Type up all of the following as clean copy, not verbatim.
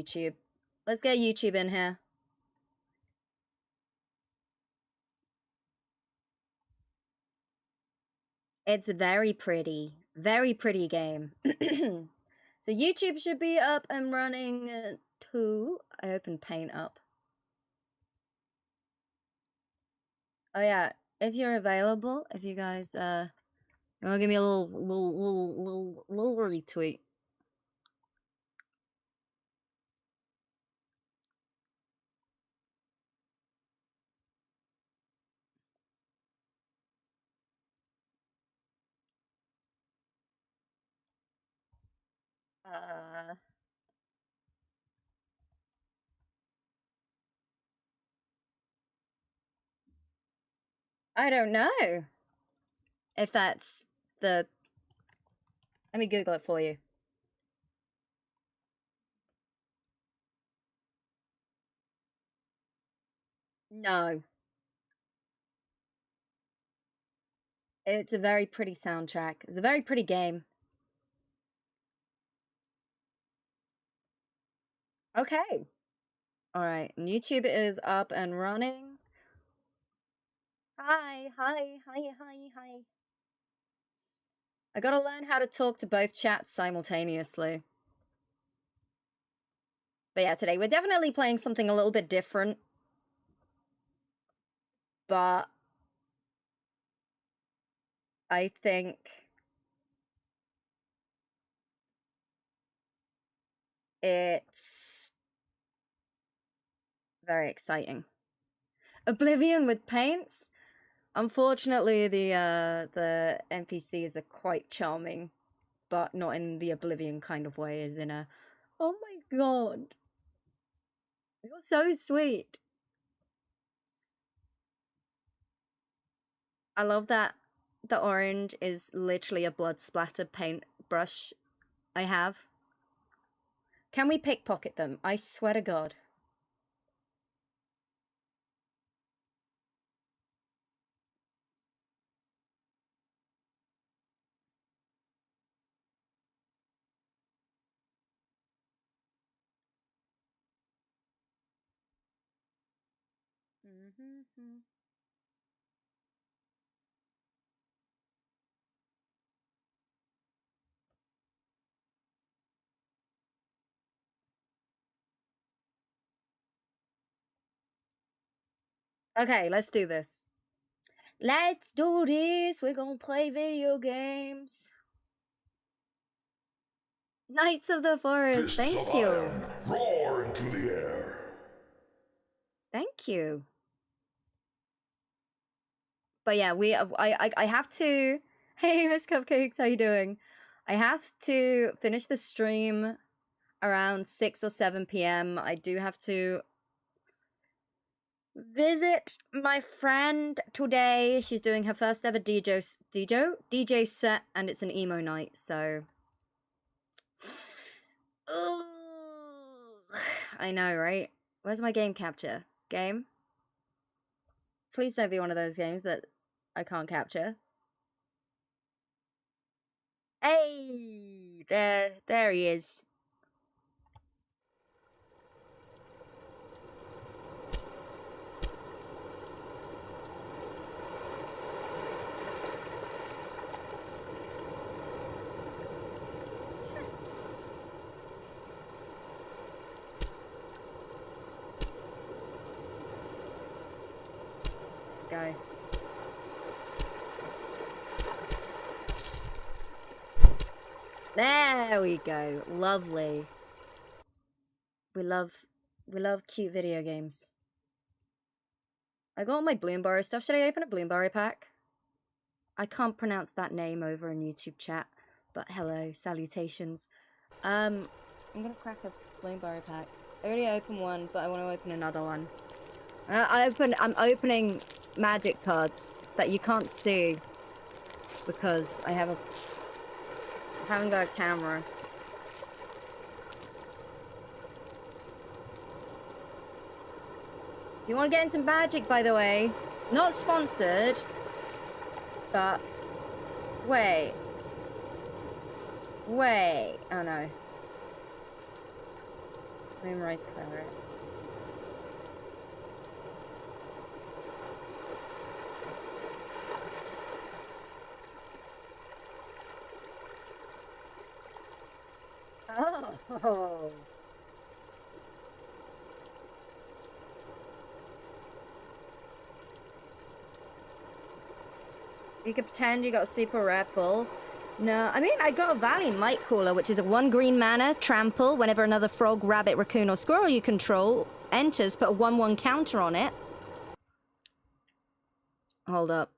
YouTube. Let's get YouTube in here. It's very pretty game. So YouTube should be up and running too. I opened Paint up. Oh yeah, if you're available, if you guys you wanna give me a little retweet. I don't know if that's the. Let me Google it for you. No. It's a very pretty soundtrack. It's a very pretty game. Okay. Alright, YouTube is up and running. Hi. I gotta learn how to talk to both chats simultaneously. But yeah, today we're definitely playing something a little bit different. But I think it's very exciting. Oblivion with paints? Unfortunately, the NPCs are quite charming, but not in the Oblivion kind of way, as in a, oh my god, you're so sweet. I love that the orange is literally a blood splatter paintbrush I have. Can we pickpocket them? I swear to God. Okay, let's do this. Let's do this. We're gonna play video games. Knights of the Forest, thank you. Iron, roar into the air. Thank you. But yeah, I have to. Hey, Miss Cupcakes, how you doing? I have to finish the stream around 6 or 7 p.m. I do have to visit my friend today. She's doing her first ever DJ set, and it's an emo night, so. I know, right? Where's my game capture? Game? Please don't be one of those games that I can't capture. Hey! There he is. Go. There we go. Lovely. We love cute video games. I got all my Bloomberry stuff. Should I open a Bloomberry pack? I can't pronounce that name over in YouTube chat, but hello, salutations. I'm gonna crack a Bloomberry pack. I already opened one, but I want to open another one. I'm opening magic cards that you can't see because I haven't got a camera. If you want to get into magic, by the way, not sponsored, but wait, oh no. Moonrise claret. Oh. You could pretend you got a super rare pull. No, I mean, I got a Valley Might Cooler, which is a 1 green mana, trample. Whenever another frog, rabbit, raccoon, or squirrel you control enters, put a 1/1 counter on it. Hold up.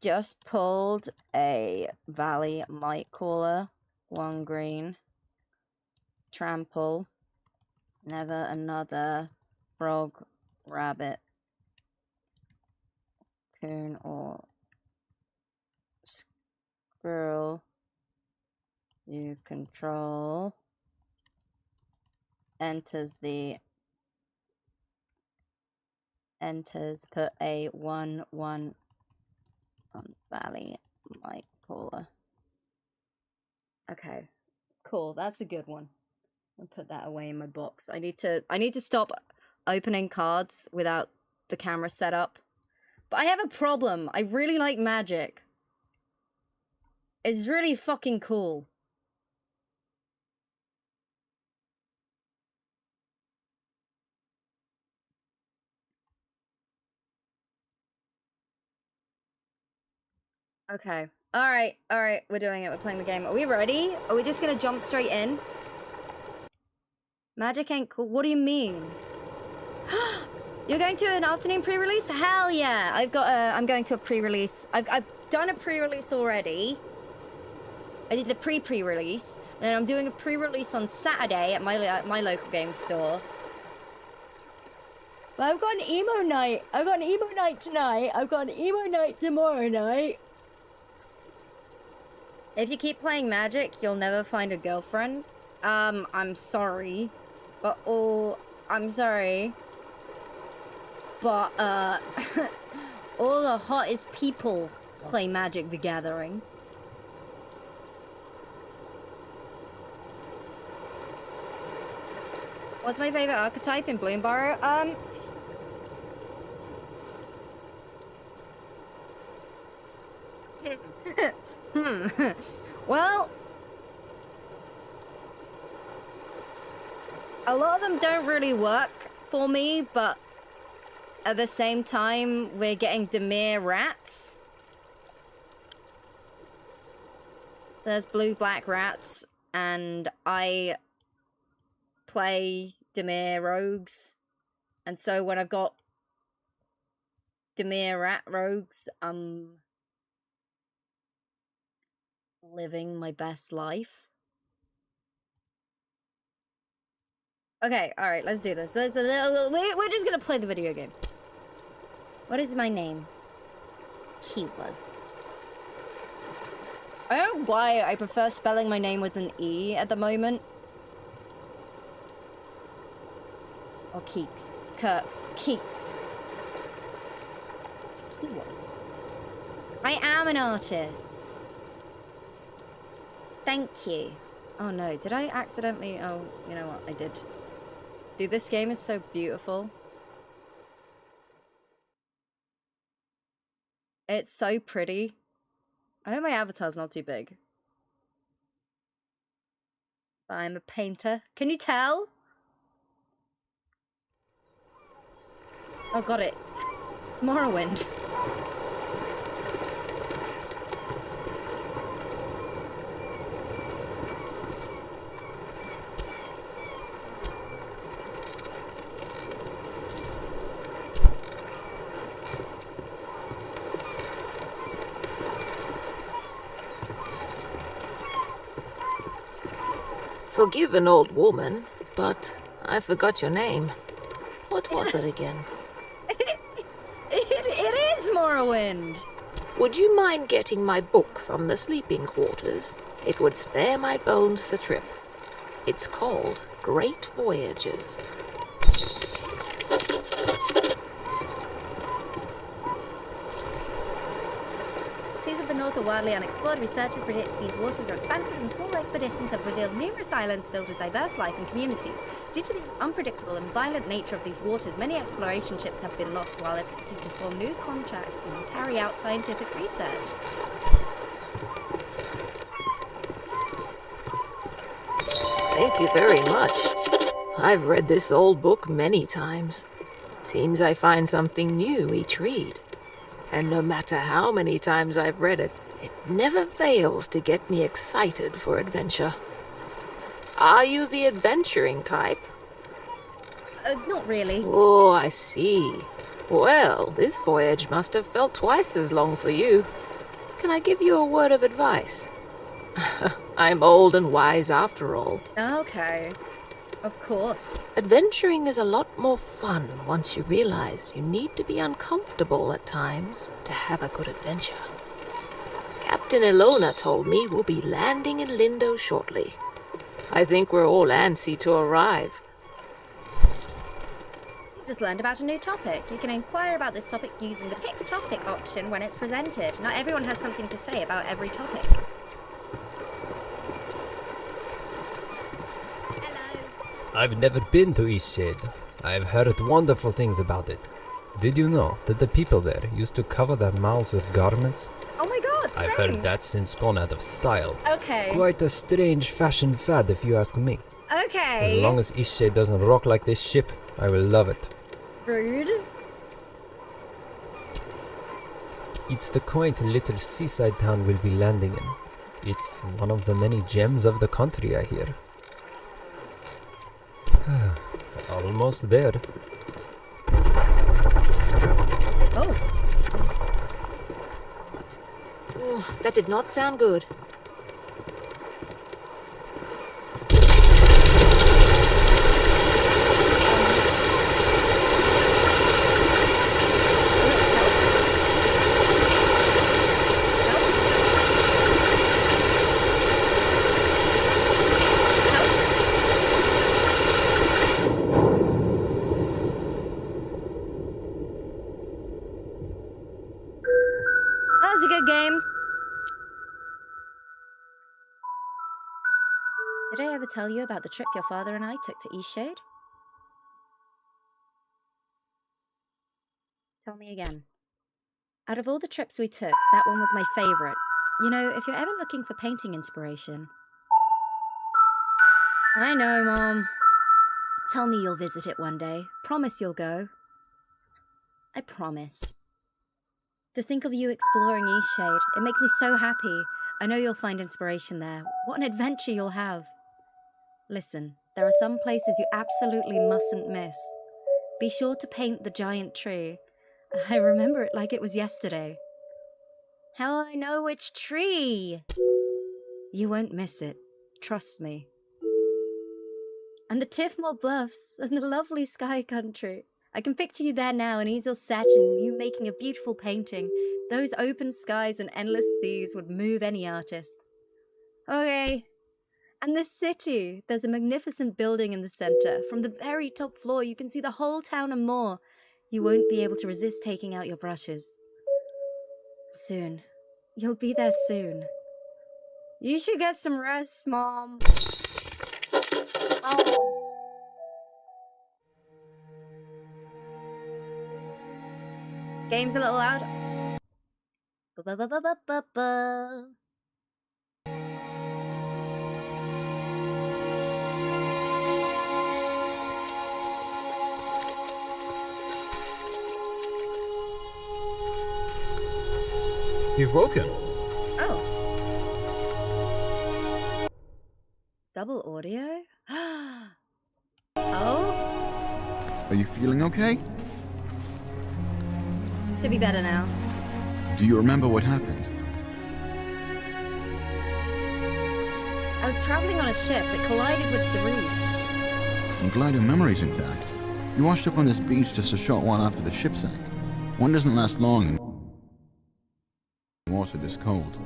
Just pulled a Valley Might Cooler, 1 green, trample. Never another frog, rabbit, raccoon, or squirrel you control enters, put a 1/1 on Valley Might Cooler. Okay, cool. That's a good one. I'll put that away in my box. I need to stop opening cards without the camera set up. But I have a problem. I really like Magic. It's really fucking cool. Okay. Alright, we're doing it. We're playing the game. Are we ready? Are we just gonna jump straight in? Magic ain't cool. What do you mean? You're going to an afternoon pre-release? Hell yeah! I'm going to a pre-release. I've done a pre-release already. I did the pre-release. Then I'm doing a pre-release on Saturday at my local game store. But I've got an emo night. I've got an emo night tonight. I've got an emo night tomorrow night. If you keep playing Magic, you'll never find a girlfriend. I'm sorry. But, I'm sorry. But, all the hottest people play Magic the Gathering. What's my favorite archetype in Bloomburrow? Well, a lot of them don't really work for me, but at the same time, we're getting Dimir rats. There's blue-black rats, and I play Dimir rogues. And so when I've got Dimir rat rogues, I'm living my best life. Okay, alright, let's do this. We're just gonna play the video game. What is my name? Kiwo. I don't know why I prefer spelling my name with an E at the moment. Or Keeks. Kirks. Keeks. It's Kiwo. I am an artist. Thank you. Oh no, did I accidentally... Oh, you know what, I did. Dude, this game is so beautiful. It's so pretty. I hope my avatar's not too big. I'm a painter. Can you tell? Oh, got it. It's Morrowind. Forgive an old woman, but I forgot your name. What was it again? It is Morrowind! Would you mind getting my book from the sleeping quarters? It would spare my bones the trip. It's called Great Voyages. Seas of the north are wildly unexplored. Researchers predict these waters are expansive, and small expeditions have revealed numerous islands filled with diverse life and communities. Due to the unpredictable and violent nature of these waters, many exploration ships have been lost while attempting to form new contacts and carry out scientific research. Thank you very much. I've read this old book many times. Seems I find something new each read. And no matter how many times I've read it, it never fails to get me excited for adventure. Are you the adventuring type? Not really. Oh, I see. Well, this voyage must have felt twice as long for you. Can I give you a word of advice? I'm old and wise after all. Okay. Of course. Adventuring is a lot more fun once you realize you need to be uncomfortable at times to have a good adventure. Captain Ilona told me we'll be landing in Lindo shortly. I think we're all antsy to arrive. You just learned about a new topic. You can inquire about this topic using the Pick Topic option when it's presented. Not everyone has something to say about every topic. I've never been to EastShade. I've heard wonderful things about it. Did you know that the people there used to cover their mouths with garments? Oh my god, same. I've heard that's since gone out of style. Okay. Quite a strange fashion fad if you ask me. Okay. As long as EastShade doesn't rock like this ship, I will love it. Rude. It's the quaint little seaside town we'll be landing in. It's one of the many gems of the country, I hear. Almost there. Oh. Oh, that did not sound good. That was a good game. Did I ever tell you about the trip your father and I took to EastShade? Tell me again. Out of all the trips we took, that one was my favourite. You know, if you're ever looking for painting inspiration... I know, Mom. Tell me you'll visit it one day. Promise you'll go. I promise. To think of you exploring EastShade, it makes me so happy. I know you'll find inspiration there. What an adventure you'll have. Listen, there are some places you absolutely mustn't miss. Be sure to paint the giant tree. I remember it like it was yesterday. How will I know which tree? You won't miss it. Trust me. And the Tiffmore Bluffs and the lovely Sky Country. I can picture you there now, an easel set and you making a beautiful painting. Those open skies and endless seas would move any artist. Okay. And the city. There's a magnificent building in the center. From the very top floor, you can see the whole town and more. You won't be able to resist taking out your brushes. Soon. You'll be there soon. You should get some rest, Mom. Oh. Game's a little loud. Ba-ba-ba-ba-ba-ba. You've woken. Oh. Double audio? Oh? Are you feeling okay? Could be better now. Do you remember what happened? I was traveling on a ship that collided with the reef. I'm glad your memory's intact. You washed up on this beach just a short while after the ship sank. One doesn't last long in water this cold.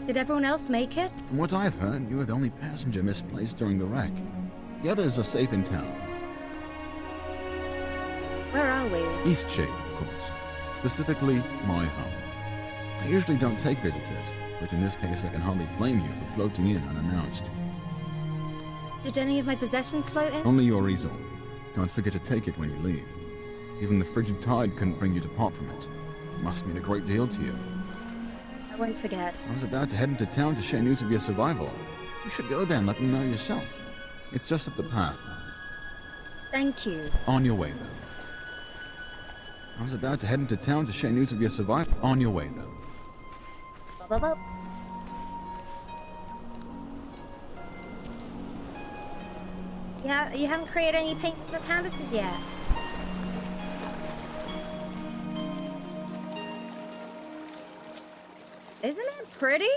Did everyone else make it? From what I've heard, you were the only passenger misplaced during the wreck. The others are safe in town. Where are we? EastShade, of course. Specifically, my home. I usually don't take visitors, but in this case I can hardly blame you for floating in unannounced. Did any of my possessions float in? Only your easel. Don't forget to take it when you leave. Even the frigid tide couldn't bring you to part from it. It must mean a great deal to you. I won't forget. I was about to head into town to share news of your survival. You should go there and let them know yourself. It's just up the path. Thank you. On your way, though. I was about to head into town to share news of your survival. On your way, though. Ba-ba-ba. Yeah, you haven't created any paintings or canvases yet. Isn't it pretty?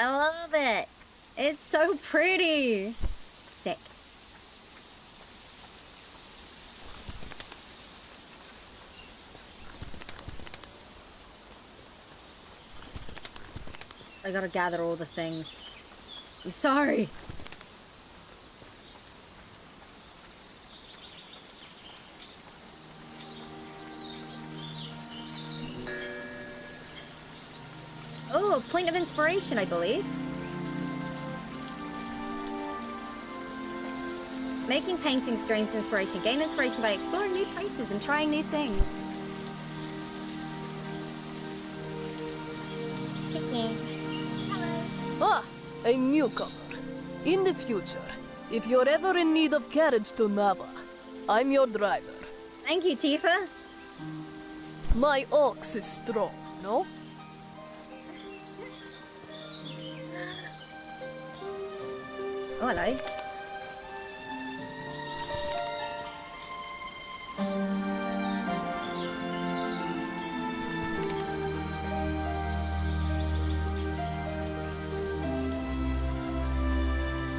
I love it. It's so pretty. Stick. I gotta gather all the things. I'm sorry. Oh, point of inspiration, I believe. Making paintings drains inspiration. Gain inspiration by exploring new places and trying new things. Ah, a newcomer. In the future, if you're ever in need of carriage to Nava, I'm your driver. Thank you, Tifa. My ox is strong, no? Oh, hello.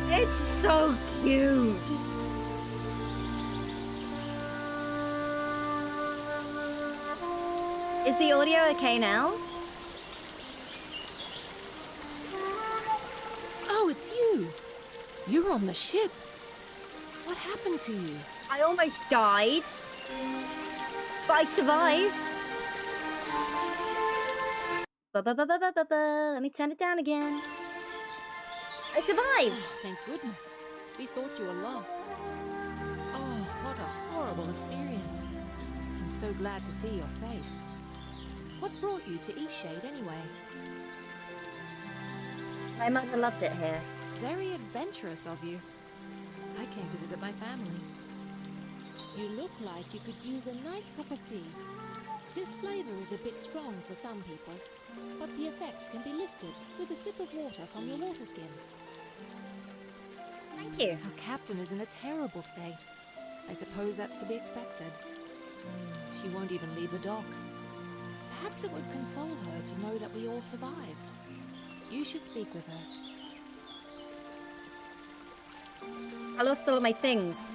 It's so cute. Is the audio okay now? Oh, it's you. You're on the ship. What happened to you? I almost died, but I survived. Ba-ba-ba-ba-ba-ba. Let me turn it down again. I survived. Thank goodness. We thought you were lost. Oh, what a horrible experience. I'm so glad to see you're safe. What brought you to EastShade anyway? My mother loved it here. Very adventurous of you. I came to visit my family. You look like you could use a nice cup of tea. This flavor is a bit strong for some people, but the effects can be lifted with a sip of water from your water skin. Thank you. Our captain is in a terrible state. I suppose that's to be expected. She won't even leave the dock. Perhaps it would console her to know that we all survived. You should speak with her. I lost all of my things.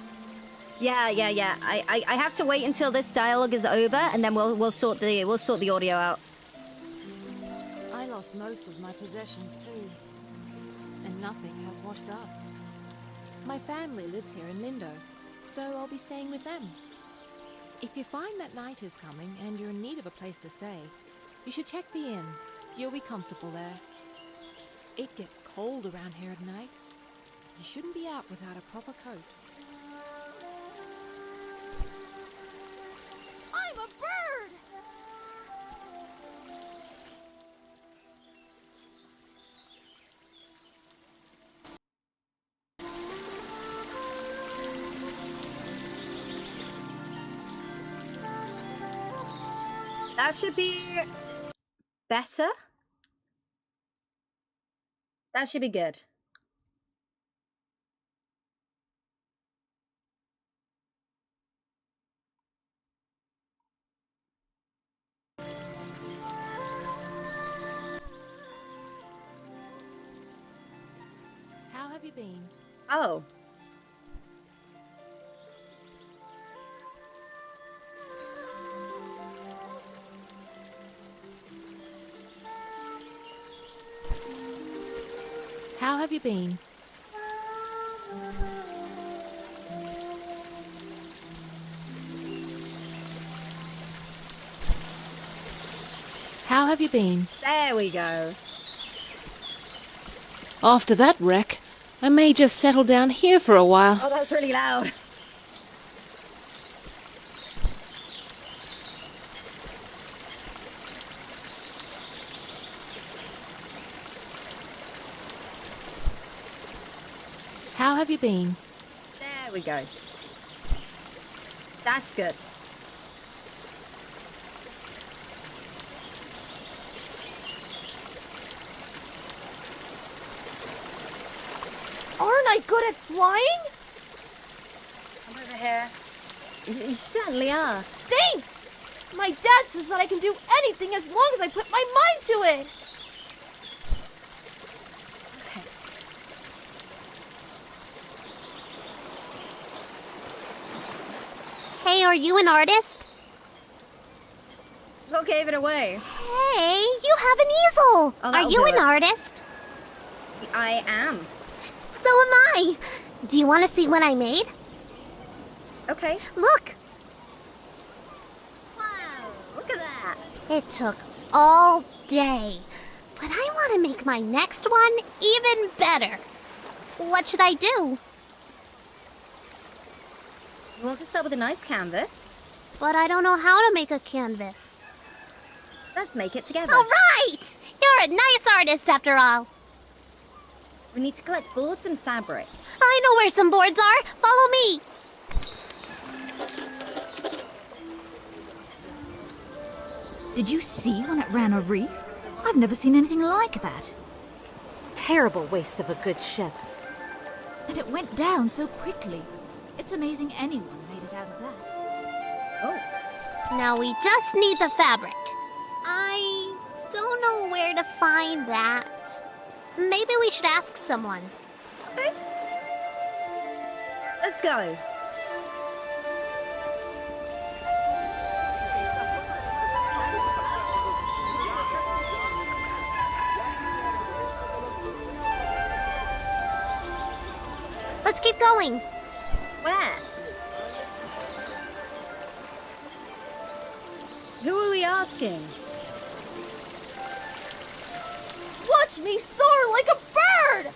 Yeah. I have to wait until this dialogue is over, and then we'll sort the audio out. I lost most of my possessions too, and nothing has washed up. My family lives here in Lindo, so I'll be staying with them. If you find that night is coming and you're in need of a place to stay, you should check the inn. You'll be comfortable there. It gets cold around here at night. You shouldn't be out without a proper coat. I'm a bird! That should be better. That should be good. have you been? Oh. How have you been? How have you been? There we go. After that wreck, I may just settle down here for a while. Oh, that's really loud. How have you been? There we go. That's good. Aren't I good at flying? Come over here. You certainly are. Thanks! My dad says that I can do anything as long as I put my mind to it. Okay. Hey, are you an artist? What gave it away? Hey, you have an easel! Oh, Are that'll you do an it. artist? I am. So am I! Do you want to see what I made? Okay. Look! Wow, look at that. It took all day. But I want to make my next one even better. What should I do? You want to start with a nice canvas? But I don't know how to make a canvas. Let's make it together. All right! You're a nice artist after all. We need to collect boards and fabric. I know where some boards are. Follow me. Did you see when it ran a reef? I've never seen anything like that. Terrible waste of a good ship. And it went down so quickly. It's amazing anyone made it out of that. Oh. Now we just need the fabric. I don't know where to find that. Maybe we should ask someone. Okay. Let's go. Let's keep going. Where? Who are we asking? Watch me soar like a bird!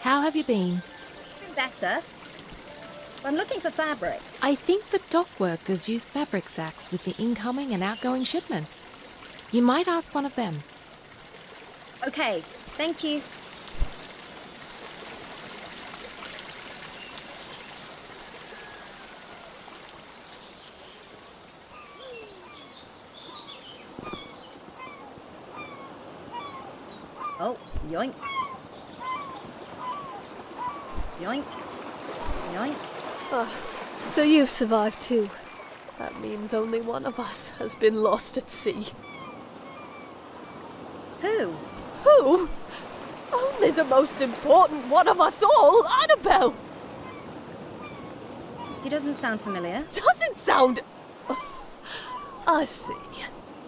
How have you been? Better. I'm looking for fabric. I think the dock workers use fabric sacks with the incoming and outgoing shipments. You might ask one of them. Okay, thank you. Oh, yoink. Yoink. Yoink. So you've survived too. That means only one of us has been lost at sea. Who? Who? Only the most important one of us all, Annabelle! She doesn't sound familiar. Doesn't sound... I see.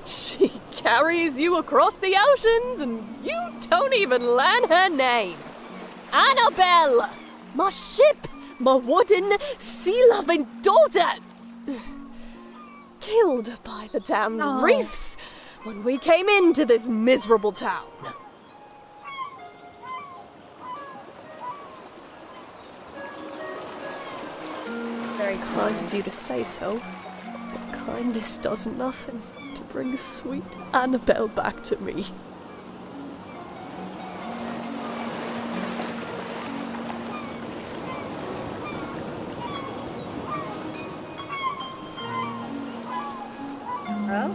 She carries you across the oceans and you don't even learn her name. Annabelle! My ship! My wooden, sea-loving daughter! Killed by the damn Oh. reefs when we came into this miserable town. Very sorry. Kind of you to say so, but kindness does nothing to bring sweet Annabelle back to me. Oh?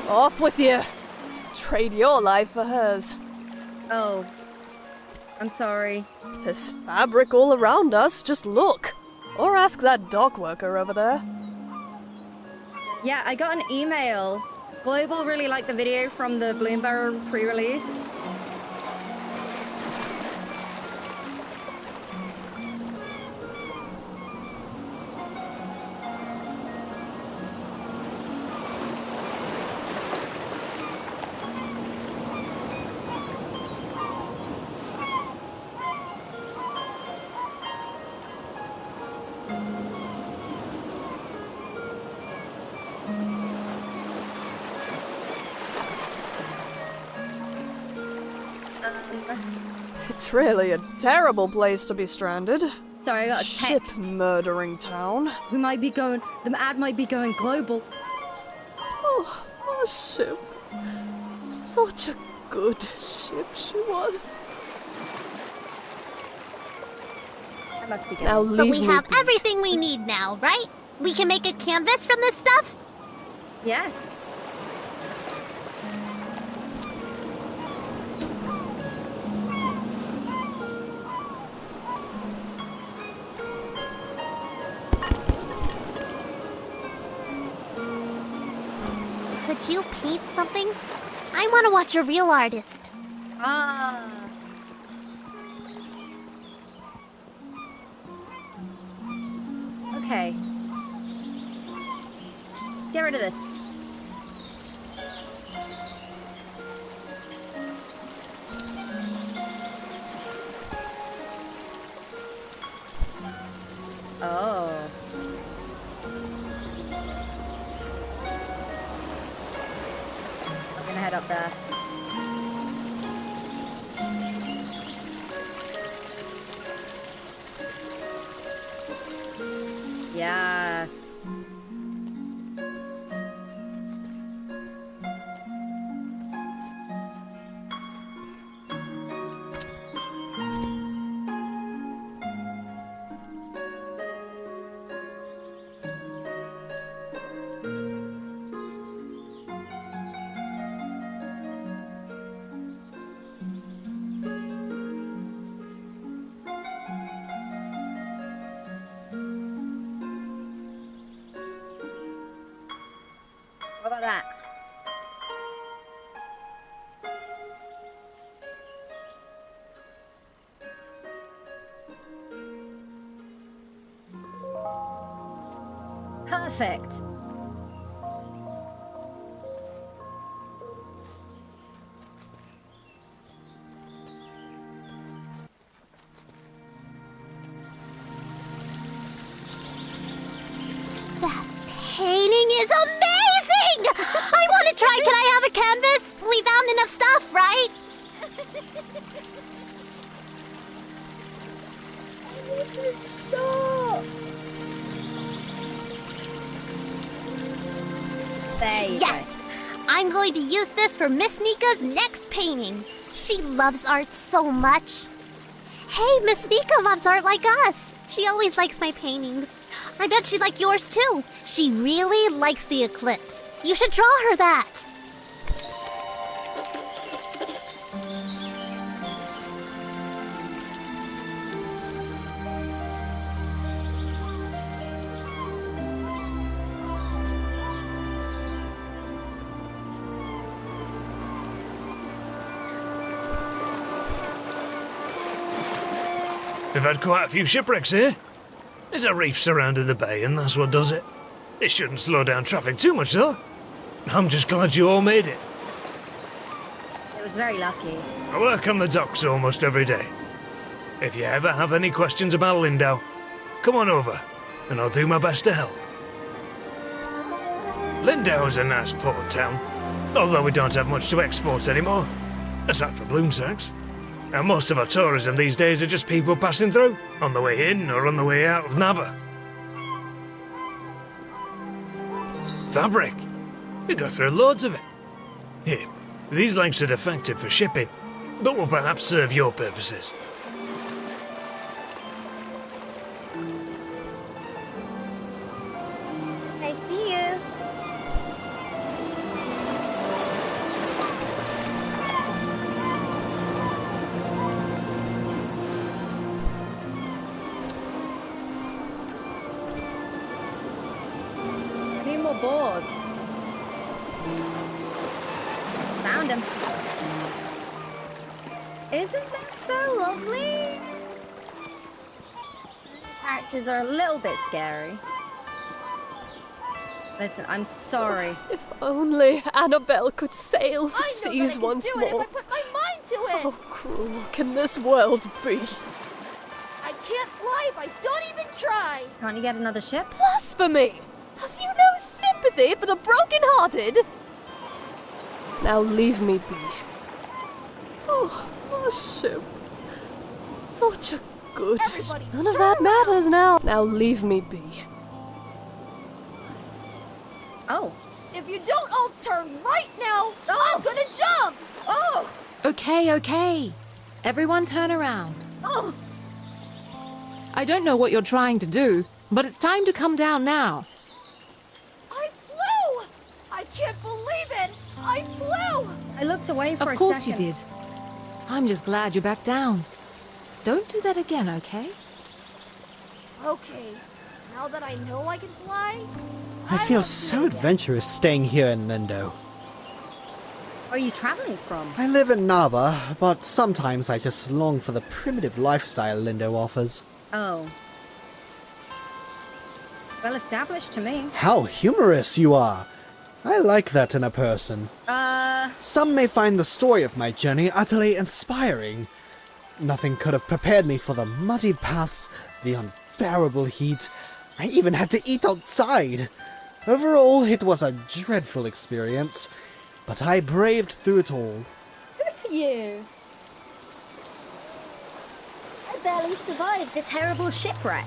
Off with you! Trade your life for hers. Oh. I'm sorry. There's fabric all around us, just look. Or ask that dock worker over there. Yeah, I got an email Global really liked the video from the Bloomberg pre-release. It's really a terrible place to be stranded. Sorry, I got a text. Ship murdering town. We might be going. The ad might be going global. Oh, a ship. Such a good ship she was. I must be Now going. So leave we me have be. everything we need now, right? We can make a canvas from this stuff? Yes. Could you paint something? I want to watch a real artist. Ah. Okay. Let's get rid of this. Oh. I'm gonna head up there. Yes. What about that? Perfect. That painting is amazing! I want to try. Can I have a canvas? We found enough stuff, right? Stop. There you Yes! I'm going to use this for Miss Nika's next painting. She loves art so much. Hey, Miss Nika loves art like us. She always likes my paintings. I bet she'd like yours too. She really likes the eclipse. You should draw her that. We've had quite a few shipwrecks here. There's a reef surrounding the bay, and that's what does it. It shouldn't slow down traffic too much, though. I'm just glad you all made it. It was very lucky. I work on the docks almost every day. If you ever have any questions about Lindo, come on over, and I'll do my best to help. Lindo is a nice port town, although we don't have much to export anymore, aside from bloom sacks. And most of our tourism these days are just people passing through, on the way in or on the way out of Nava. Fabric. We go through loads of it. Here, these lengths are defective for shipping, but will perhaps serve your purposes. I see you. I need more boards. found him. Isn't that so lovely? Characters are a little bit scary. Listen, I'm sorry. If only Annabelle could sail the seas once I know more. that I can do it if I put my mind to it. How cruel can this world be? I can't fly if I don't even try. Can't you get another ship? Blasphemy! Have you no sympathy for the broken-hearted? Now leave me be. Oh, our ship. Such a good... Everybody, None of turn that around. matters now. Now leave me be. Oh. If you don't all turn right now, I'm gonna jump. Oh. Okay. Everyone turn around. Oh. I don't know what you're trying to do, but it's time to come down now. I flew! I can't believe it! I flew! I looked away for a second. Of course you did. I'm just glad you're back down. Don't do that again, okay? Okay, now that I know I can fly, I feel so adventurous staying here in Lindo. Where are you traveling from? I live in Nava, but sometimes I just long for the primitive lifestyle Lindo offers. Oh. Well established to me. How humorous you are! I like that in a person. Some may find the story of my journey utterly inspiring. Nothing could have prepared me for the muddy paths, the unbearable heat. I even had to eat outside. Overall, it was a dreadful experience, but I braved through it all. Good for you. I barely survived a terrible shipwreck.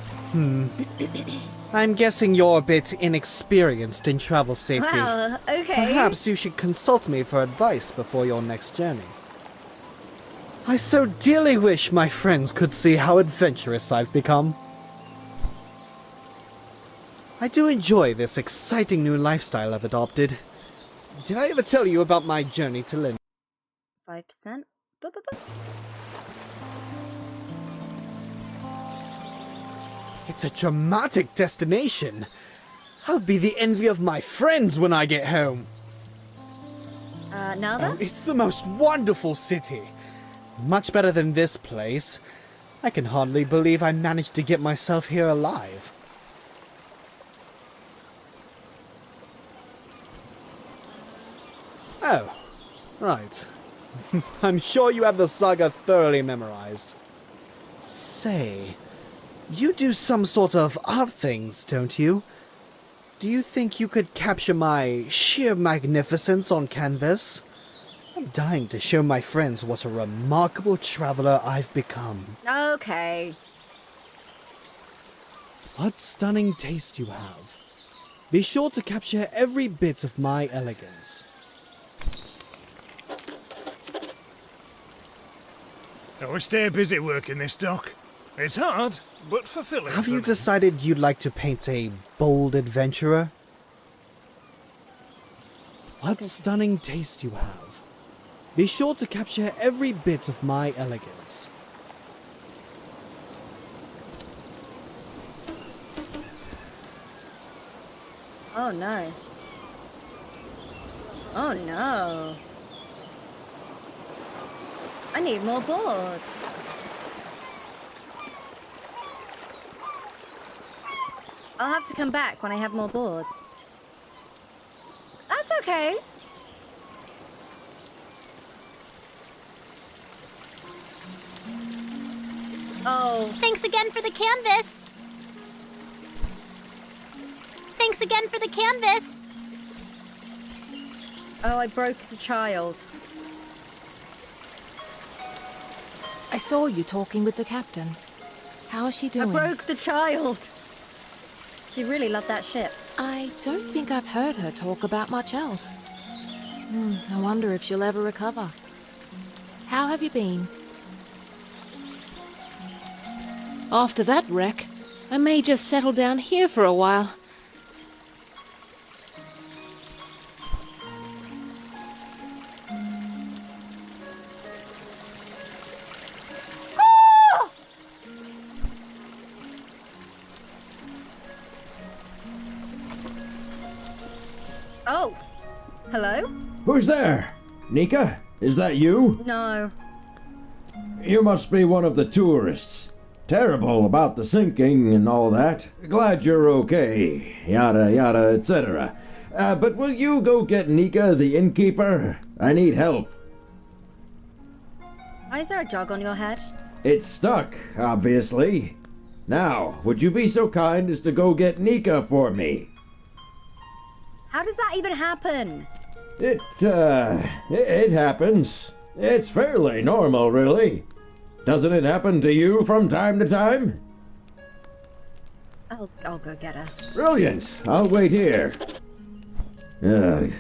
I'm guessing you're a bit inexperienced in travel safety. Well, okay. Perhaps you should consult me for advice before your next journey. I so dearly wish my friends could see how adventurous I've become. I do enjoy this exciting new lifestyle I've adopted. Did I ever tell you about my journey to Lindo? 5%? It's a dramatic destination. I'll be the envy of my friends when I get home. Nava? Oh, it's the most wonderful city. Much better than this place. I can hardly believe I managed to get myself here alive. Oh, right. I'm sure you have the saga thoroughly memorized. Say, you do some sort of art things, don't you? Do you think you could capture my sheer magnificence on canvas? I'm dying to show my friends what a remarkable traveler I've become. Okay. What stunning taste you have. Be sure to capture every bit of my elegance. Oh, we stay busy working this dock. It's hard, but fulfilling. Have for you me. decided you'd like to paint a bold adventurer? What stunning taste you have. Be sure to capture every bit of my elegance. Oh no. Oh no. I need more boards. I'll have to come back when I have more boards. That's okay. Oh. Thanks again for the canvas. Thanks again for the canvas. Oh, I broke the child. I saw you talking with the captain. How's she doing? I broke the child. She really loved that ship. I don't think I've heard her talk about much else. I wonder if she'll ever recover. How have you been? After that wreck, I may just settle down here for a while. Oh. Hello? Who's there? Nika? Is that you? No. You must be one of the tourists. Terrible about the sinking and all that. Glad you're okay. Yada yada, etc. But will you go get Nika, the innkeeper? I need help. Why is there a jug on your head? It's stuck, obviously. Now, would you be so kind as to go get Nika for me? How does that even happen? It happens. It's fairly normal, really. Doesn't it happen to you from time to time? I'll go get her. Brilliant. I'll wait here. Ugh.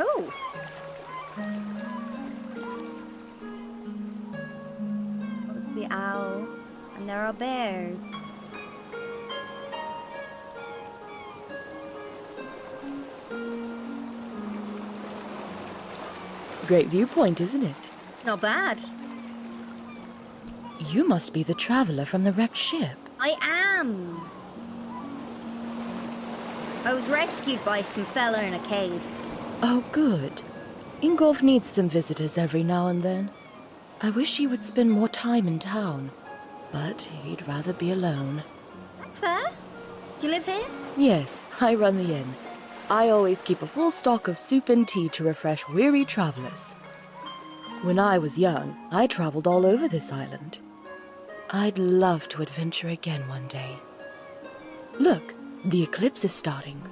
Oh! It's the owl, and there are bears. Great viewpoint, isn't it? Not bad. You must be the traveler from the wrecked ship. I am! I was rescued by some fella in a cave. Oh, good. Ingolf needs some visitors every now and then. I wish he would spend more time in town, but he'd rather be alone. That's fair. Do you live here? Yes, I run the inn. I always keep a full stock of soup and tea to refresh weary travelers. When I was young, I traveled all over this island. I'd love to adventure again one day. Look, the eclipse is starting.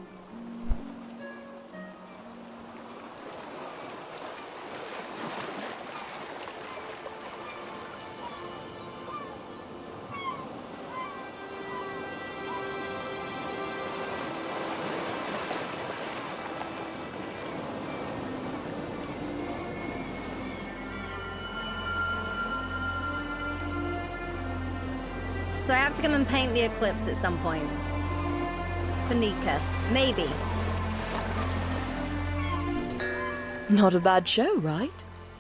So I have to come and paint the eclipse at some point. For Nika. Maybe. Not a bad show, right?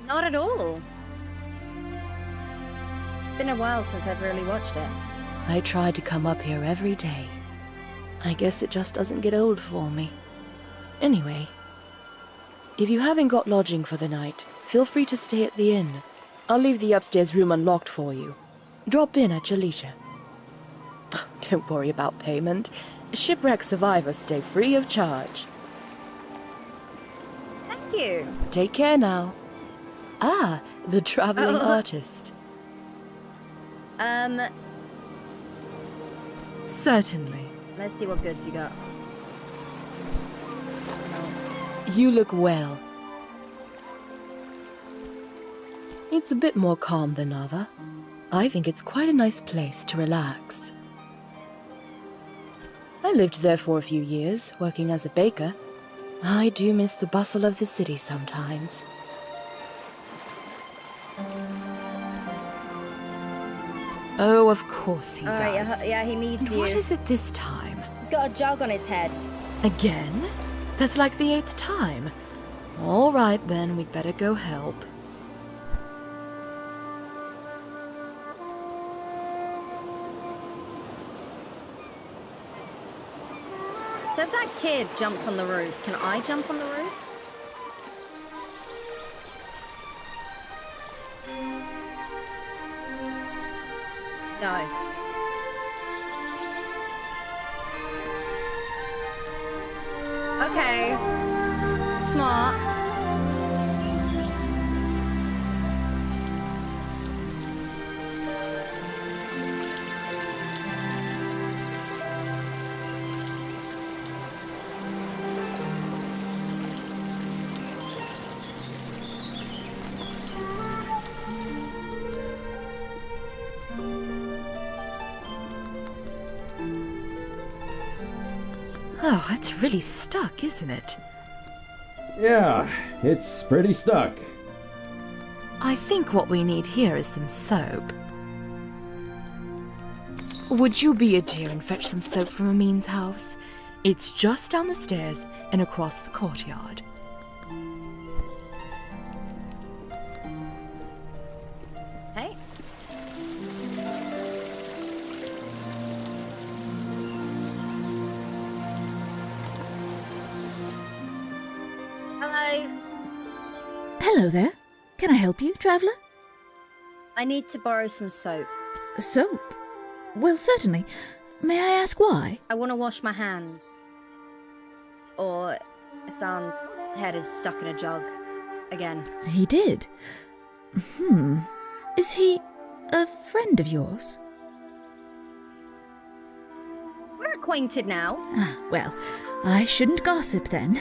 Not at all. It's been a while since I've really watched it. I try to come up here every day. I guess it just doesn't get old for me. Anyway, if you haven't got lodging for the night, feel free to stay at the inn. I'll leave the upstairs room unlocked for you. Drop in at your leisure. Don't worry about payment. Shipwreck survivors stay free of charge. Thank you. Take care now. Ah, the traveling artist. Certainly. Let's see what goods you got. You look well. It's a bit more calm than Ava. I think it's quite a nice place to relax. I lived there for a few years, working as a baker. I do miss the bustle of the city sometimes. Oh, of course he does. Yeah, he needs you. What is it this time? He's got a jug on his head. Again? That's like the 8th time. All right, then, we'd better go help. So if that kid jumped on the roof, can I jump on the roof? No. Okay. Smart. Oh, it's really stuck, isn't it? Yeah, it's pretty stuck. I think what we need here is some soap. Would you be a dear and fetch some soap from Amin's house? It's just down the stairs and across the courtyard. Hey. Hello. Hello there. Can I help you, traveller? I need to borrow some soap. Soap? Well, certainly. May I ask why? I want to wash my hands. Or Hassan's head is stuck in a jug. Again. He did? Is he a friend of yours? We're acquainted now. Well, I shouldn't gossip then.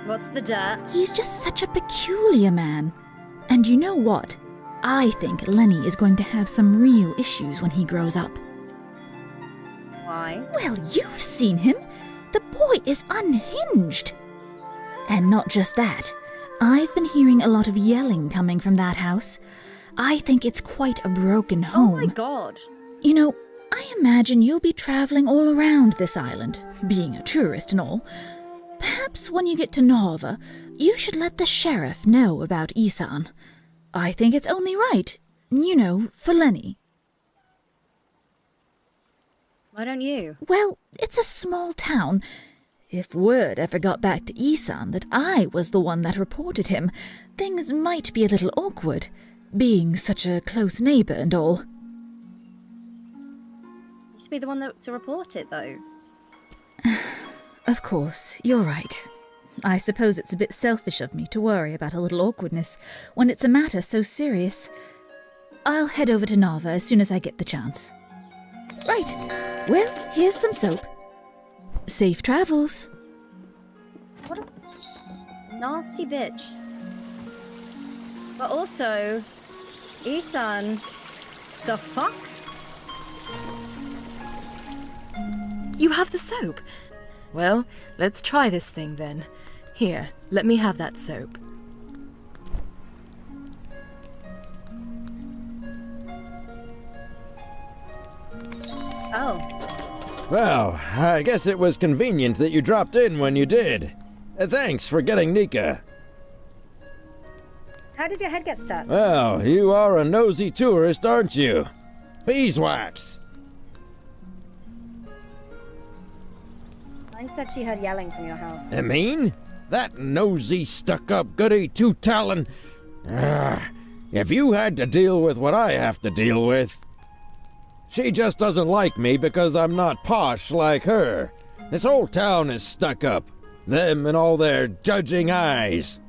What's the dirt? He's just such a peculiar man. And you know what? I think Lenny is going to have some real issues when he grows up. Why? Well, you've seen him. The boy is unhinged. And not just that. I've been hearing a lot of yelling coming from that house. I think it's quite a broken home. Oh my god. You know, I imagine you'll be traveling all around this island, being a tourist and all. Perhaps when you get to Nova, you should let the sheriff know about Isan. I think it's only right, you know, for Lenny. Why don't you? Well, it's a small town. If word ever got back to Isan that I was the one that reported him, things might be a little awkward, being such a close neighbour and all. You should be the one to report it, though. Of course, you're right. I suppose it's a bit selfish of me to worry about a little awkwardness when it's a matter so serious. I'll head over to Nava as soon as I get the chance. Right. Well, here's some soap. Safe travels. What a nasty bitch. But also, Isan, the fuck? You have the soap? Well, let's try this thing then. Here, let me have that soap. Oh. Well, I guess it was convenient that you dropped in when you did. Thanks for getting Nika. How did your head get stuck? Well, you are a nosy tourist, aren't you? Beeswax! Mine said she heard yelling from your house. Amin? That nosy, stuck-up, goody two-talon... if you had to deal with what I have to deal with... She just doesn't like me because I'm not posh like her. This whole town is stuck up. Them and all their judging eyes.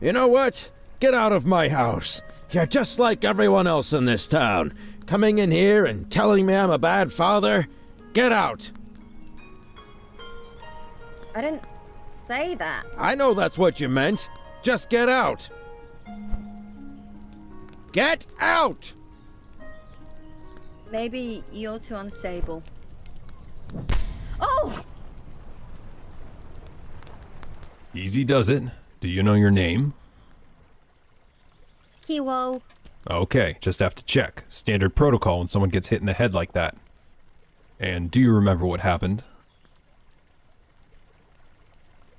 You know what? Get out of my house. You're just like everyone else in this town. Coming in here and telling me I'm a bad father? Get out! I didn't say that. I know that's what you meant. Just get out. Get out! Maybe you're too unstable. Oh! Easy does it. Do you know your name? It's Kiwo. Okay, just have to check. Standard protocol when someone gets hit in the head like that. And do you remember what happened?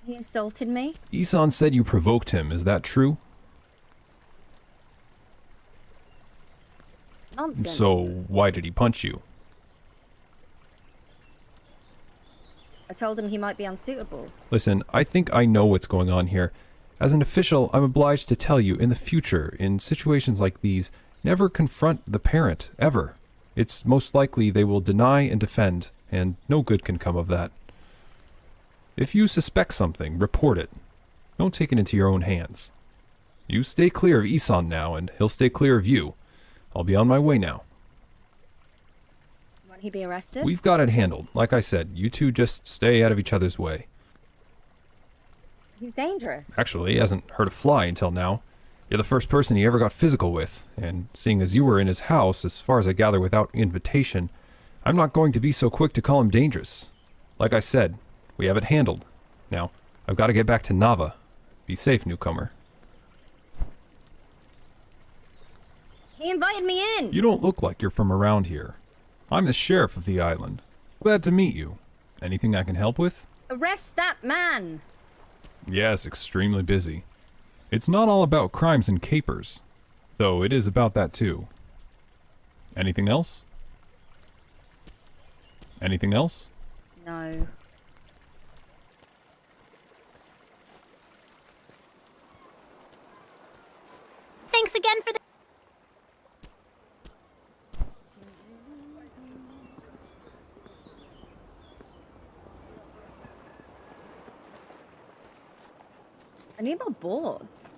He insulted me. Isan said you provoked him, is that true? Nonsense. So, why did he punch you? I told him he might be unsuitable. Listen, I think I know what's going on here. As an official, I'm obliged to tell you, in the future, in situations like these, never confront the parent, ever. It's most likely they will deny and defend, and no good can come of that. If you suspect something, report it. Don't take it into your own hands. You stay clear of Isan now, and he'll stay clear of you. I'll be on my way now. Won't he be arrested? We've got it handled. Like I said, you two just stay out of each other's way. He's dangerous. Actually, he hasn't hurt a fly until now. You're the first person he ever got physical with, and seeing as you were in his house, as far as I gather without invitation, I'm not going to be so quick to call him dangerous. Like I said, we have it handled. Now, I've got to get back to Nava. Be safe, newcomer. He invited me in! You don't look like you're from around here. I'm the sheriff of the island. Glad to meet you. Anything I can help with? Arrest that man! Yes, extremely busy. It's not all about crimes and capers, though it is about that too. Anything else? Anything else? No. Thanks again for the... I need more boards.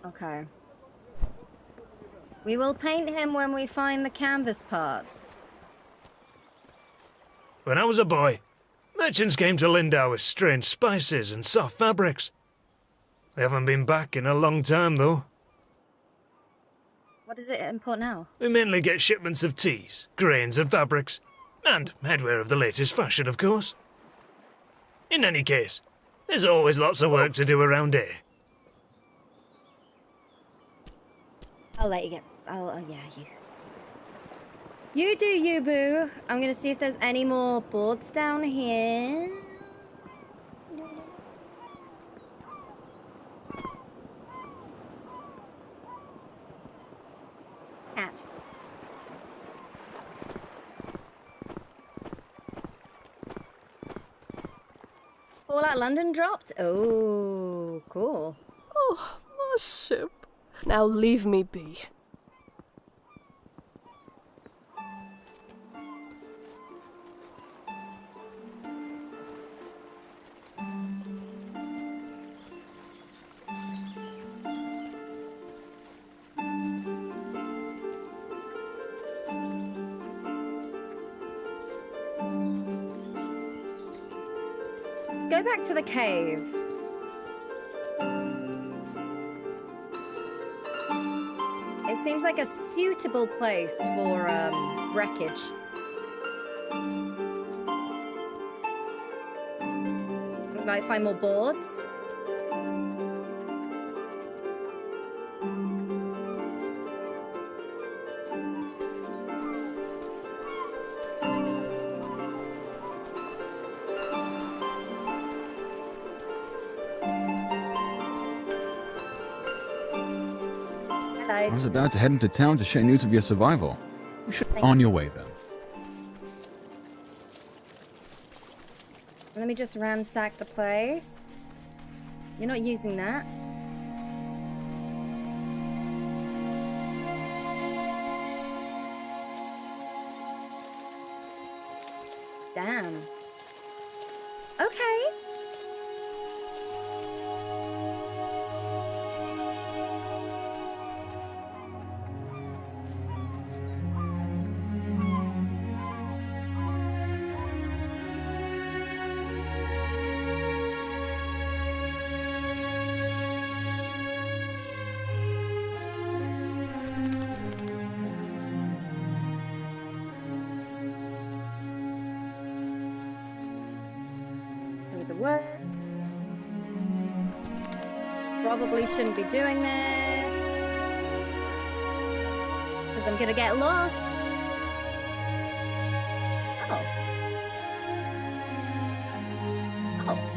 Okay. We will paint him when we find the canvas parts. When I was a boy, merchants came to Lindo with strange spices and soft fabrics. They haven't been back in a long time, though. What does it import now? We mainly get shipments of teas, grains and fabrics, and headwear of the latest fashion, of course. In any case, there's always lots of work to do around here. I'll let you get... Oh, yeah, you. You do you, boo. I'm gonna see if there's any more boards down here. Cat. Fallout London dropped? Oh, cool. Oh, my ship. Now leave me be. Let's go back to the cave. It seems like a suitable place for wreckage. We might find more boards. I was about to head into town to share news of your survival. You should be on your way then. Let me just ransack the place. You're not using that. Damn. Okay. Words. Probably shouldn't be doing this because I'm gonna get lost. Oh. Oh.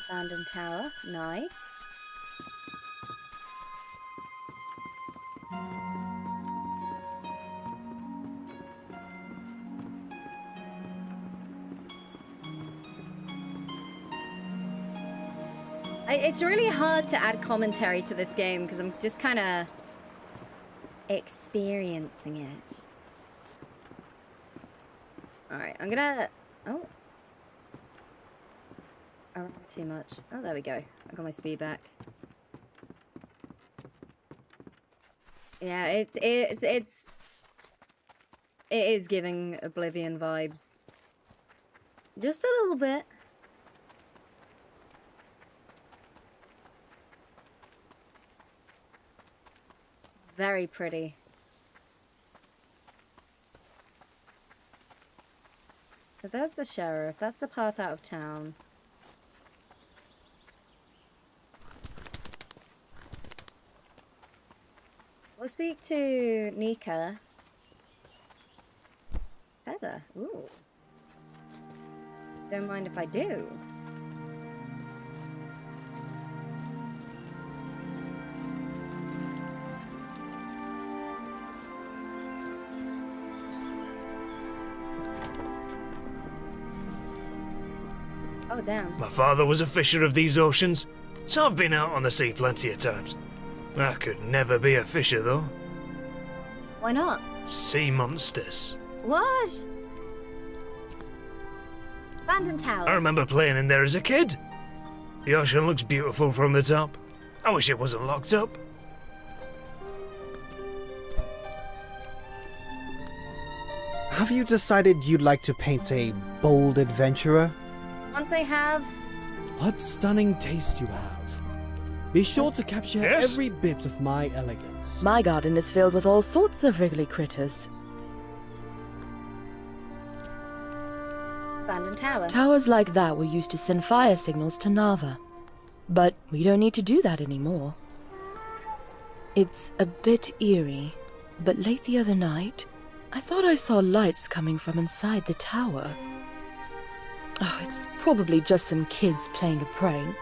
Abandoned tower, nice. It's really hard to add commentary to this game because I'm just kind of experiencing it. Alright, I'm gonna... Oh. I ran too much. Oh, there we go. I got my speed back. Yeah, it's... It is giving Oblivion vibes. Just a little bit. Very pretty. So there's the sheriff. That's the path out of town. We'll speak to Nika. Heather. Ooh. Don't mind if I do. Oh, damn. My father was a fisher of these oceans, so I've been out on the sea plenty of times. I could never be a fisher, though. Why not? Sea monsters. What? Abandoned tower. I remember playing in there as a kid. The ocean looks beautiful from the top. I wish it wasn't locked up. Have you decided you'd like to paint a bold adventurer? Once I have... What stunning taste you have. Be sure to capture every bit of my elegance. My garden is filled with all sorts of wriggly critters. Abandoned tower. Towers like that were used to send fire signals to Nava. But we don't need to do that anymore. It's a bit eerie, but late the other night, I thought I saw lights coming from inside the tower. Oh, it's probably just some kids playing a prank.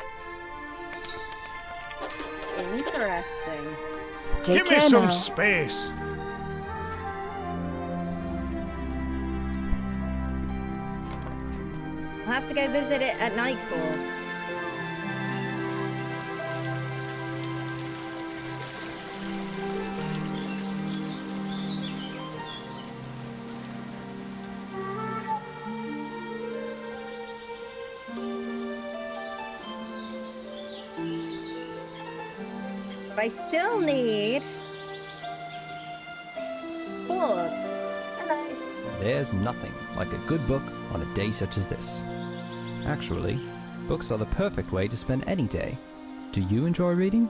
Interesting. Give me some space. I'll have to go visit it at nightfall. But I still need boards. Hello. There's nothing like a good book on a day such as this. Actually, books are the perfect way to spend any day. Do you enjoy reading?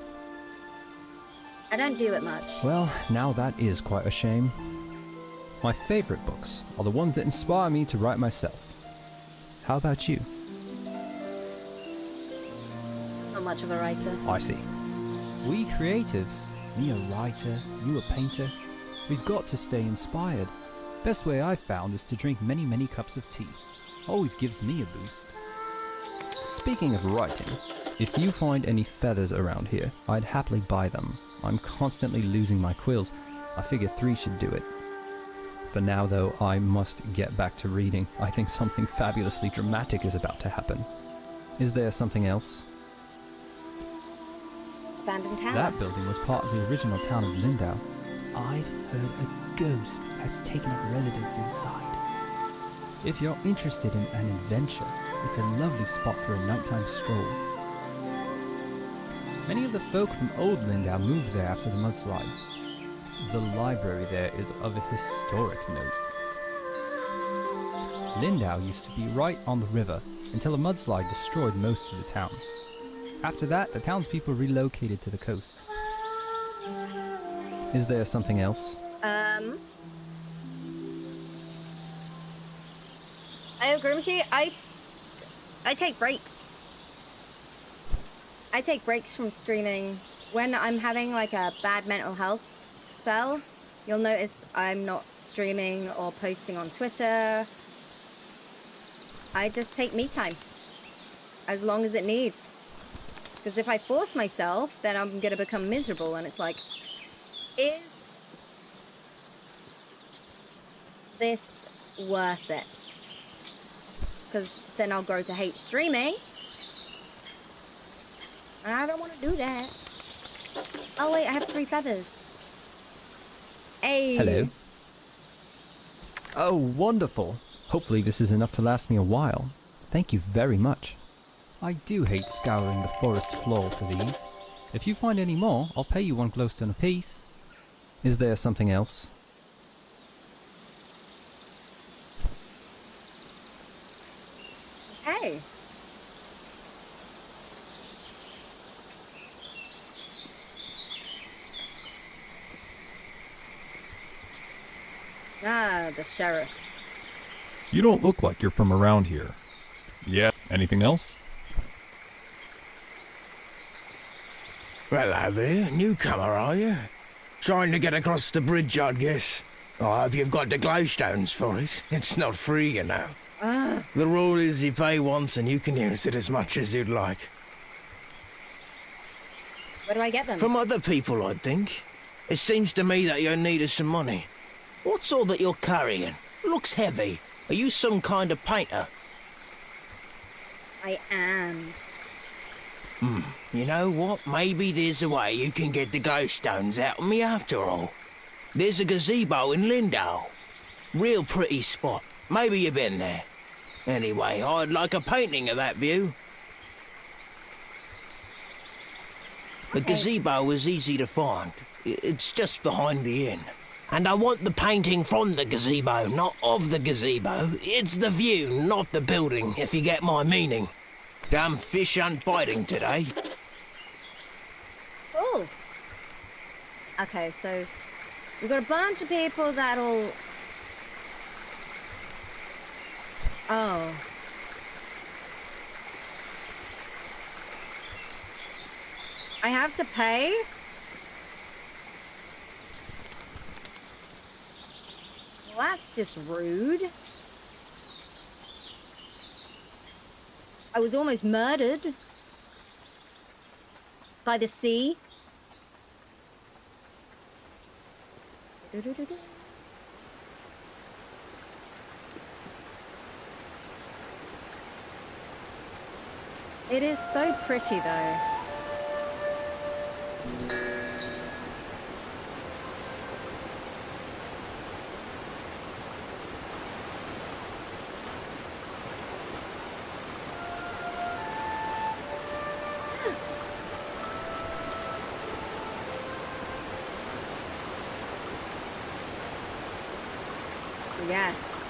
I don't do it much. Well, now that is quite a shame. My favorite books are the ones that inspire me to write myself. How about you? Not much of a writer. I see. We creatives, me a writer, you a painter, we've got to stay inspired. Best way I've found is to drink many, many cups of tea. Always gives me a boost. Speaking of writing, if you find any feathers around here, I'd happily buy them. I'm constantly losing my quills. I figure 3 should do it. For now though, I must get back to reading. I think something fabulously dramatic is about to happen. Is there something else? Abandoned tower. That building was part of the original town of Lindo. I've heard a ghost has taken up residence inside. If you're interested in an adventure, it's a lovely spot for a nighttime stroll. Many of the folk from old Lindau moved there after the mudslide. The library there is of a historic note. Lindau used to be right on the river until a mudslide destroyed most of the town. After that, the townspeople relocated to the coast. Is there something else? I agree with you. I take breaks. I take breaks from streaming when I'm having like a bad mental health spell. You'll notice I'm not streaming or posting on Twitter. I just take me time as long as it needs. Because if I force myself, then I'm going to become miserable. And it's like, is this worth it? Because then I'll grow to hate streaming. And I don't want to do that. Oh wait, I have 3 feathers. Hey. Hello. Oh, wonderful. Hopefully this is enough to last me a while. Thank you very much. I do hate scouring the forest floor for these. If you find any more, I'll pay you 1 glowstone apiece. Is there something else? Ah, the sheriff. You don't look like you're from around here. Yeah, anything else? Hello there, newcomer, are you? Trying to get across the bridge, I guess. I hope you've got the glowstones for it. It's not free, you know. Ah. The rule is you pay once and you can use it as much as you'd like. Where do I get them? From other people, I'd think. It seems to me that you're in need of some money. What's all that you're carrying? Looks heavy. Are you some kind of painter? I am. You know what? Maybe there's a way you can get the glowstones out of me after all. There's a gazebo in Lindo. Real pretty spot. Maybe you've been there. Anyway, I'd like a painting of that view. The gazebo is easy to find. It's just behind the inn. And I want the painting from the gazebo, not of the gazebo. It's the view, not the building, if you get my meaning. Damn fish aren't biting today. Cool. Okay, so we've got a bunch of people that'll... Oh. I have to pay? Well, that's just rude. I was almost murdered. By the sea. It is so pretty though. Yes.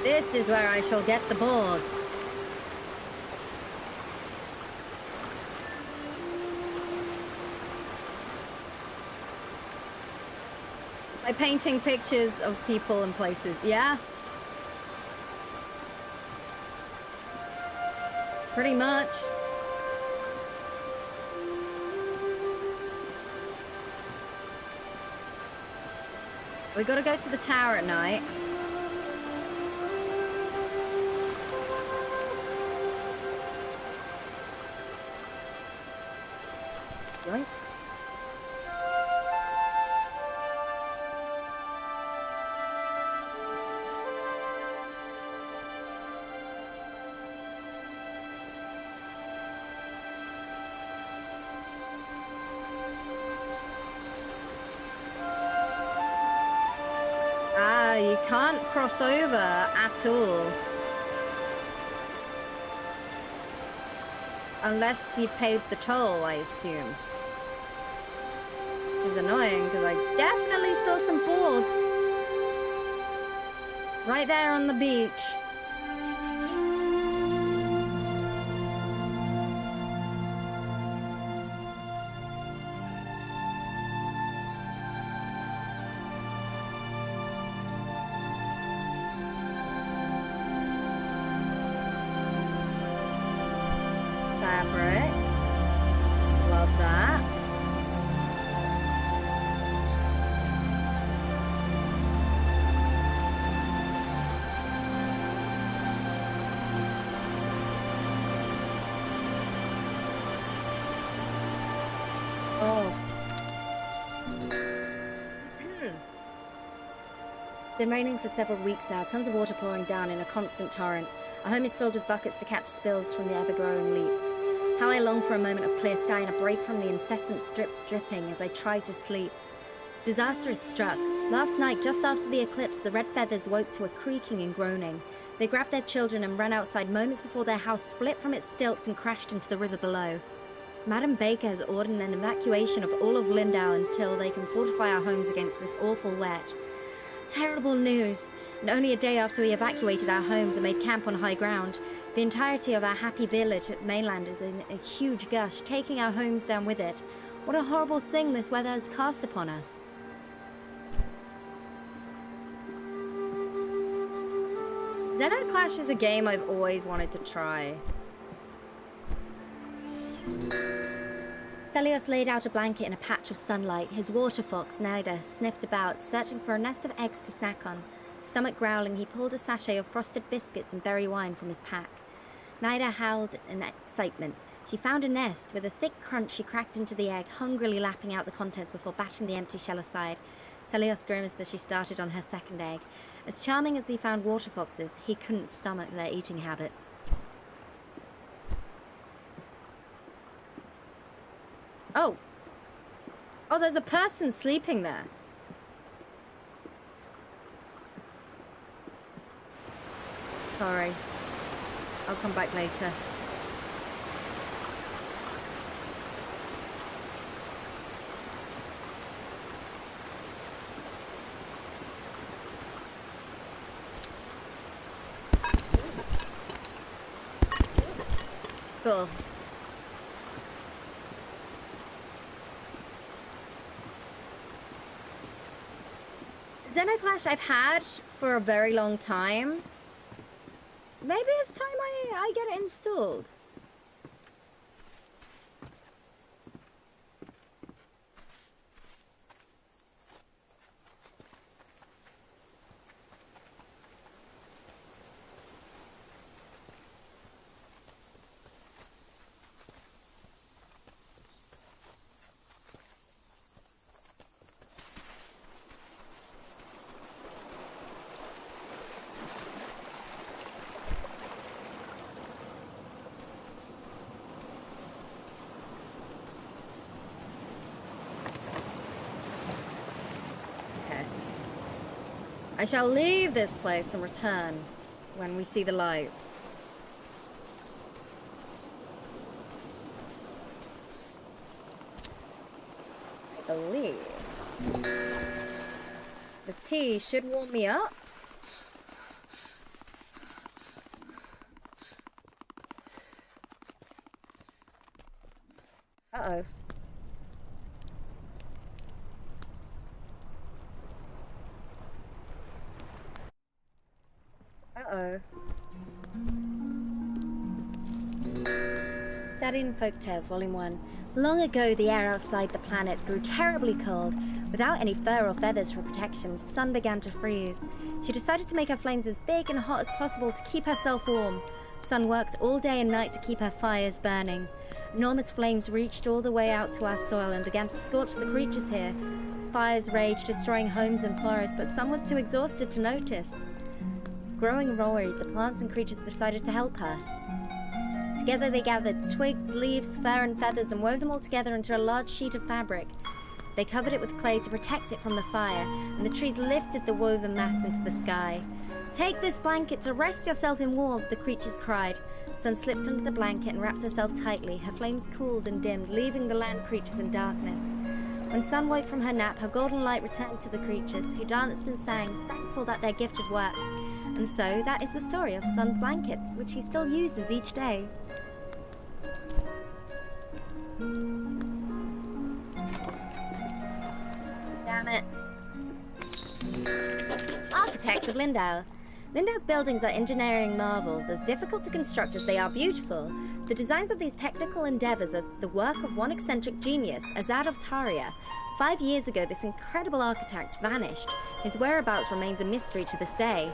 This is where I shall get the boards. By painting pictures of people and places, yeah? Pretty much. We gotta go to the tower at night. Yoink. You can't cross over at all. Unless you paid the toll, I assume. Which is annoying, because I definitely saw some boards. Right there on the beach. Fabric. Love that. Oh. Been raining for several weeks now, tons of water pouring down in a constant torrent. Our home is filled with buckets to catch spills from the ever-growing leaks. How I long for a moment of clear sky and a break from the incessant dripping as I try to sleep. Disaster has struck. Last night, just after the eclipse, the red feathers woke to a creaking and groaning. They grabbed their children and ran outside moments before their house split from its stilts and crashed into the river below. Madam Baker has ordered an evacuation of all of Lindo until they can fortify our homes against this awful wet. Terrible news. And only a day after we evacuated our homes and made camp on high ground, the entirety of our happy village at mainland is in a huge gush, taking our homes down with it. What a horrible thing this weather has cast upon us. Xenoclash is a game I've always wanted to try. Thelios laid out a blanket in a patch of sunlight. His water fox, Nida, sniffed about, searching for a nest of eggs to snack on. Stomach growling, he pulled a sachet of frosted biscuits and berry wine from his pack. Nida howled in excitement. She found a nest. With a thick crunch, she cracked into the egg, hungrily lapping out the contents before batting the empty shell aside. Thelios grimaced as she started on her second egg. As charming as he found water foxes, he couldn't stomach their eating habits. Oh. Oh, there's a person sleeping there. Sorry. I'll come back later. Cool. Xenoclash I've had for a very long time. Maybe it's time I get it installed. I shall leave this place and return when we see the lights. I believe the tea should warm me up. Uh-oh. Uh-oh. Studying Folktales, Volume 1. Long ago, the air outside the planet grew terribly cold. Without any fur or feathers for protection, sun began to freeze. She decided to make her flames as big and hot as possible to keep herself warm. Sun worked all day and night to keep her fires burning. Enormous flames reached all the way out to our soil and began to scorch the creatures here. Fires raged, destroying homes and forests, but Sun was too exhausted to notice. Growing worried, the plants and creatures decided to help her. Together they gathered twigs, leaves, fur and feathers and wove them all together into a large sheet of fabric. They covered it with clay to protect it from the fire, and the trees lifted the woven mass into the sky. "Take this blanket to rest yourself in warmth," the creatures cried. Sun slipped under the blanket and wrapped herself tightly. Her flames cooled and dimmed, leaving the land creatures in darkness. When Sun woke from her nap, her golden light returned to the creatures, who danced and sang, thankful that their gift had worked. And so, that is the story of Sun's blanket, which he still uses each day. Damn it. Architect of Lindo. Lindo's buildings are engineering marvels, as difficult to construct as they are beautiful. The designs of these technical endeavors are the work of one eccentric genius, Azad of Taria. 5 years ago, this incredible architect vanished. His whereabouts remains a mystery to this day.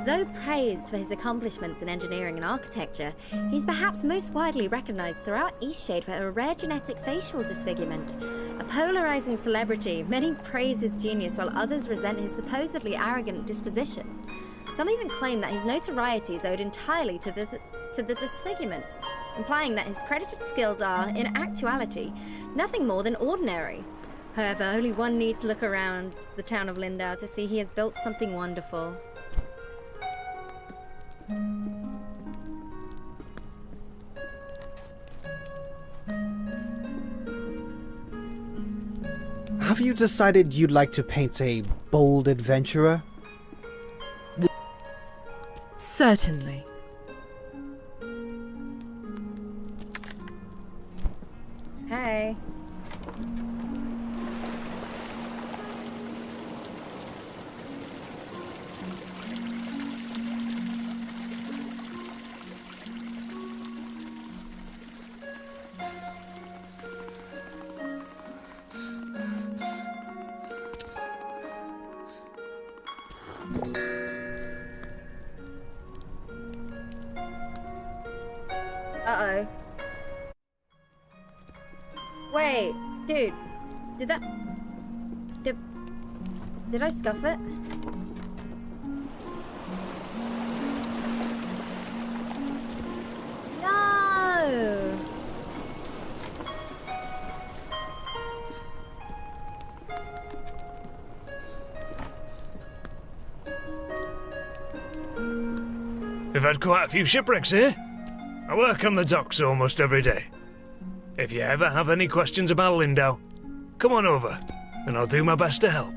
Though praised for his accomplishments in engineering and architecture, he's perhaps most widely recognized throughout EastShade for a rare genetic facial disfigurement. A polarizing celebrity, many praise his genius while others resent his supposedly arrogant disposition. Some even claim that his notoriety is owed entirely to the disfigurement, implying that his credited skills are, in actuality, nothing more than ordinary. However, only one needs to look around the town of Lindo to see he has built something wonderful. Have you decided you'd like to paint a bold adventurer? Certainly. Hey. Dude, did I scuff it? No! We've had quite a few shipwrecks here. I work on the docks almost every day. If you ever have any questions about Lindo, come on over, and I'll do my best to help.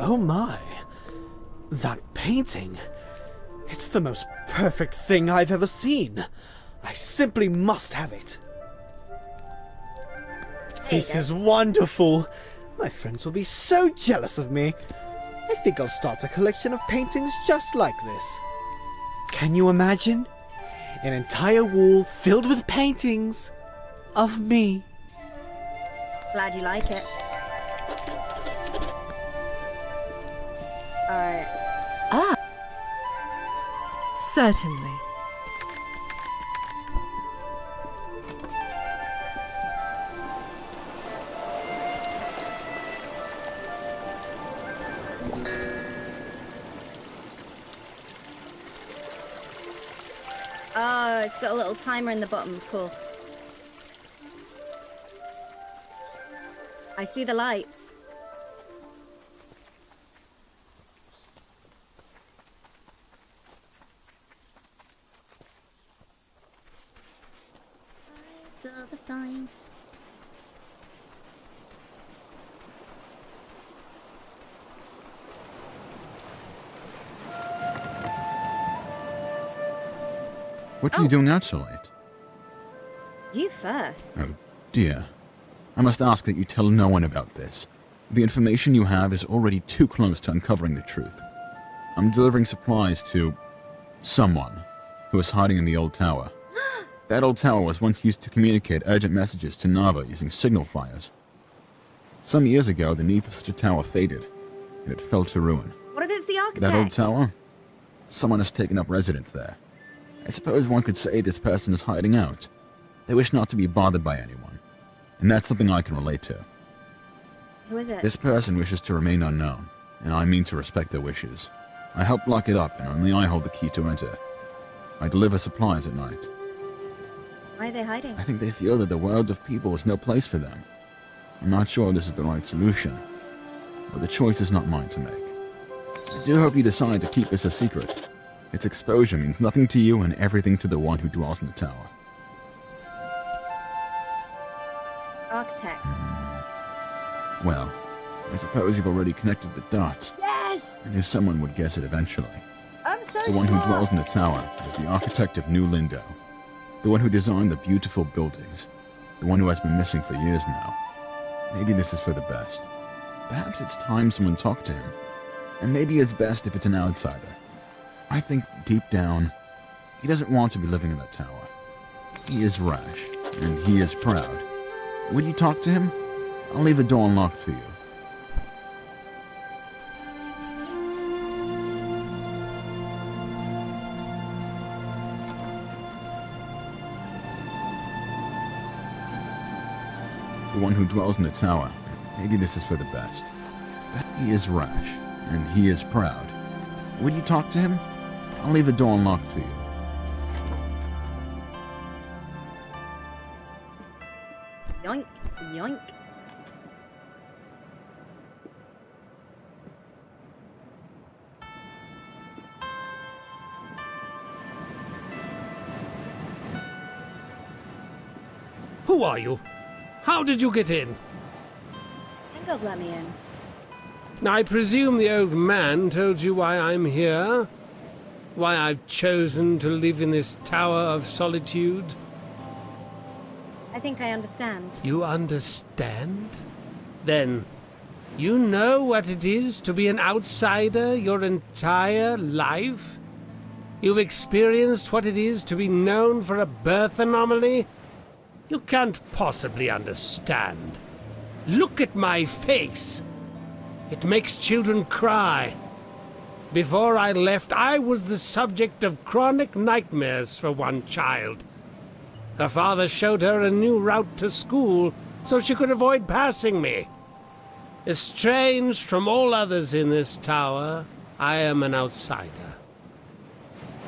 Oh my. That painting. It's the most perfect thing I've ever seen. I simply must have it. This is wonderful. My friends will be so jealous of me. I think I'll start a collection of paintings just like this. Can you imagine? An entire wall filled with paintings of me. Glad you like it. Alright. Ah! Certainly. Oh, it's got a little timer in the bottom. Cool. I see the lights. The sign. What are you doing out so late? You first. Oh, dear. I must ask that you tell no one about this. The information you have is already too close to uncovering the truth. I'm delivering supplies to someone who is hiding in the old tower. That old tower was once used to communicate urgent messages to Nava using signal fires. Some years ago, the need for such a tower faded, and it fell to ruin. What if it's the architect? That old tower? Someone has taken up residence there. I suppose one could say this person is hiding out. They wish not to be bothered by anyone, and that's something I can relate to. Who is it? This person wishes to remain unknown, and I mean to respect their wishes. I help lock it up, and only I hold the key to enter. I deliver supplies at night. Why are they hiding? I think they feel that the world of people is no place for them. I'm not sure this is the right solution, but the choice is not mine to make. I do hope you decide to keep this a secret. Its exposure means nothing to you and everything to the one who dwells in the tower. Architect. Well, I suppose you've already connected the dots. Yes! I knew someone would guess it eventually. I'm so The one who smart. dwells in the tower is the architect of New Lindo. The one who designed the beautiful buildings. The one who has been missing for years now. Maybe this is for the best. Perhaps it's time someone talked to him. And maybe it's best if it's an outsider. I think deep down, he doesn't want to be living in that tower. He is rash, and he is proud. Would you talk to him? I'll leave the door unlocked for you. The one who dwells in the tower. Maybe this is for the best. He is rash, and he is proud. Would you talk to him? I'll leave the door unlocked for you. Yoink, yoink. Who are you? How did you get in? Engov let me in. I presume the old man told you why I'm here? Why I've chosen to live in this tower of solitude? I think I understand. You understand? Then, you know what it is to be an outsider your entire life? You've experienced what it is to be known for a birth anomaly? You can't possibly understand. Look at my face. It makes children cry. Before I left, I was the subject of chronic nightmares for one child. Her father showed her a new route to school so she could avoid passing me. Estranged from all others in this tower, I am an outsider.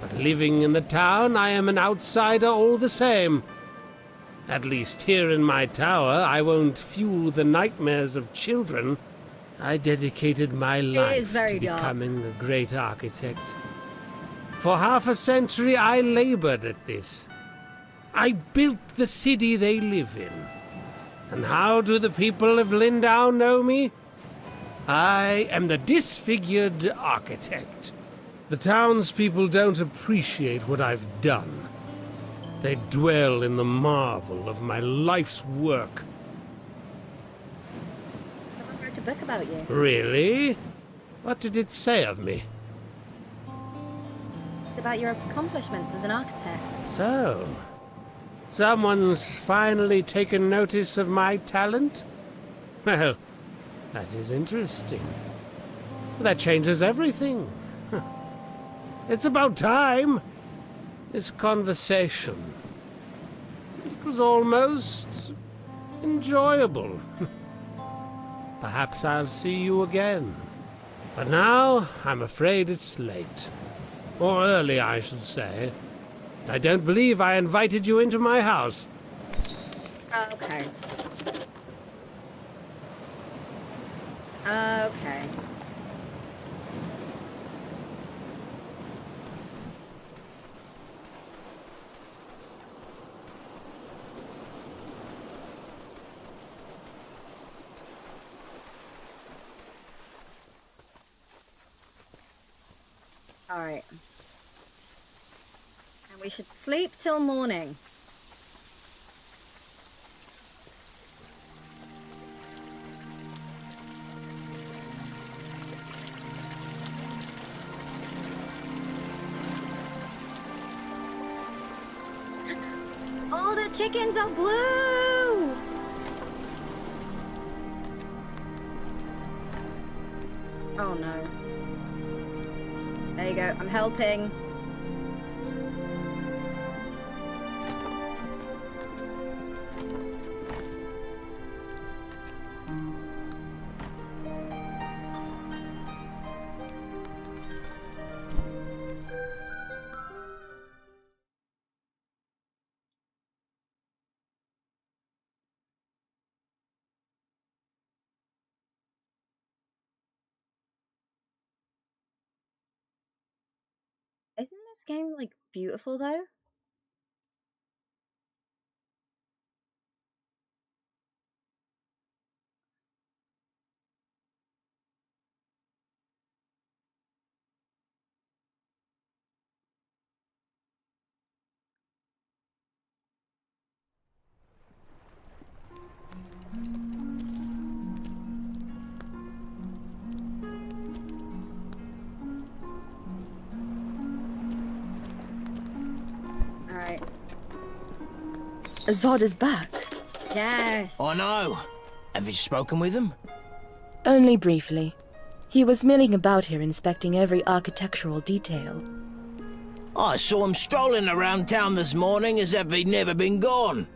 But living in the town, I am an outsider all the same. At least here in my tower, I won't fuel the nightmares of children. I dedicated my life to becoming a great architect. For half a century, I labored at this. I built the city they live in. And how do the people of Lindo know me? I am the disfigured architect. The townspeople don't appreciate what I've done. They dwell in the marvel of my life's work. I wrote a book about you. Really? What did it say of me? It's about your accomplishments as an architect. So, someone's finally taken notice of my talent? Well, that is interesting. That changes everything. It's about time. This conversation. It was almost enjoyable. Perhaps I'll see you again. But now, I'm afraid it's late. Or early, I should say. I don't believe I invited you into my house. Okay. Okay. Alright. And we should sleep till morning. Oh, the chickens are blue! Oh no. There you go, I'm helping. Isn't this game, like, beautiful, though? Alright. Zod is back. Yes. I know. Have you spoken with him? Only briefly. He was milling about here inspecting every architectural detail. I saw him strolling around town this morning as if he'd never been gone.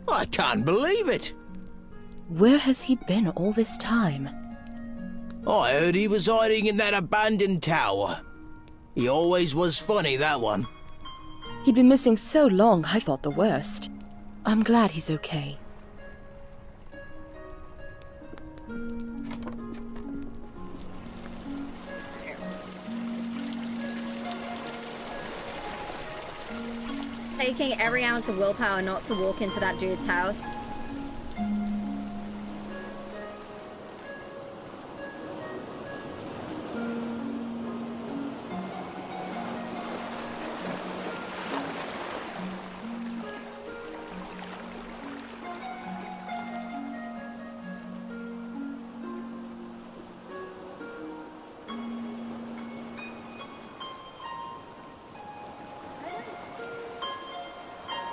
I can't believe it. Where has he been all this time? I heard he was hiding in that abandoned tower. He always was funny, that one. He'd been missing so long, I thought the worst. I'm glad he's okay. Taking every ounce of willpower not to walk into that dude's house.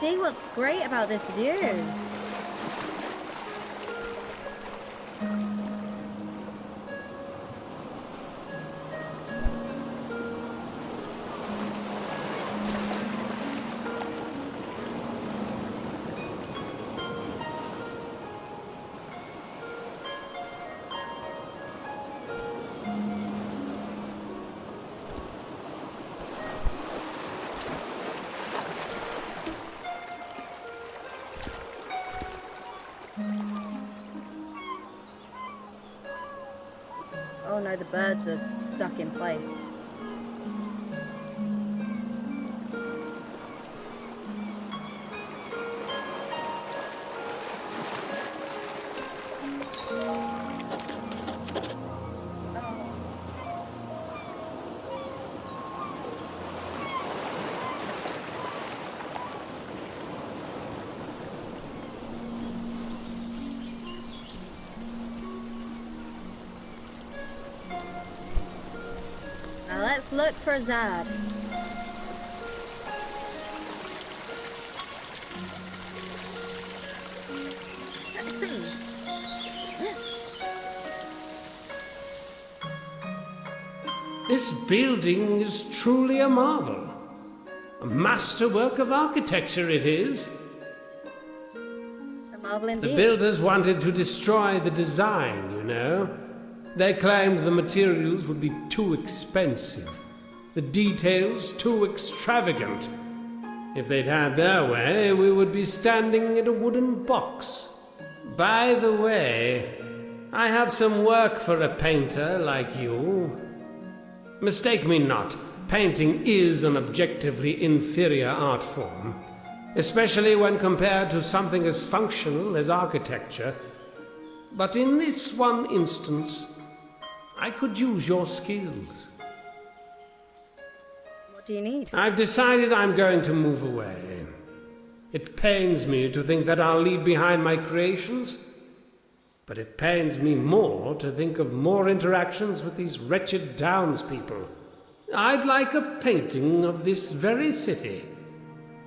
see what's great about this view. Oh no, the birds are stuck in place. Now let's look for Zad. This building is truly a marvel. A masterwork of architecture it is. A marvel indeed. The builders wanted to destroy the design, you know. They claimed the materials would be too expensive, the details too extravagant. If they'd had their way, we would be standing in a wooden box. By the way, I have some work for a painter like you. Mistake me not, painting is an objectively inferior art form, especially when compared to something as functional as architecture. But in this one instance, I could use your skills. What do you need? I've decided I'm going to move away. It pains me to think that I'll leave behind my creations, but it pains me more to think of more interactions with these wretched townspeople. I'd like a painting of this very city.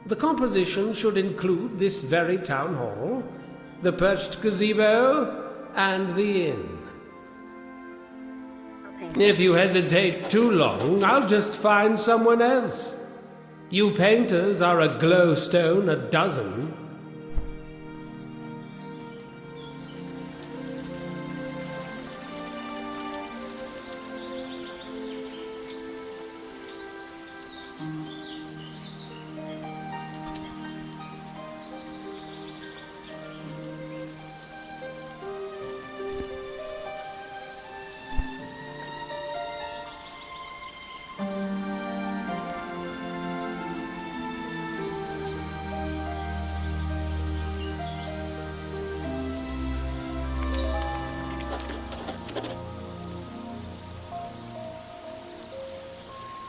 The composition should include this very town hall, the perched gazebo, and the inn. If you hesitate too long, I'll just find someone else. You painters are a glowstone a dozen.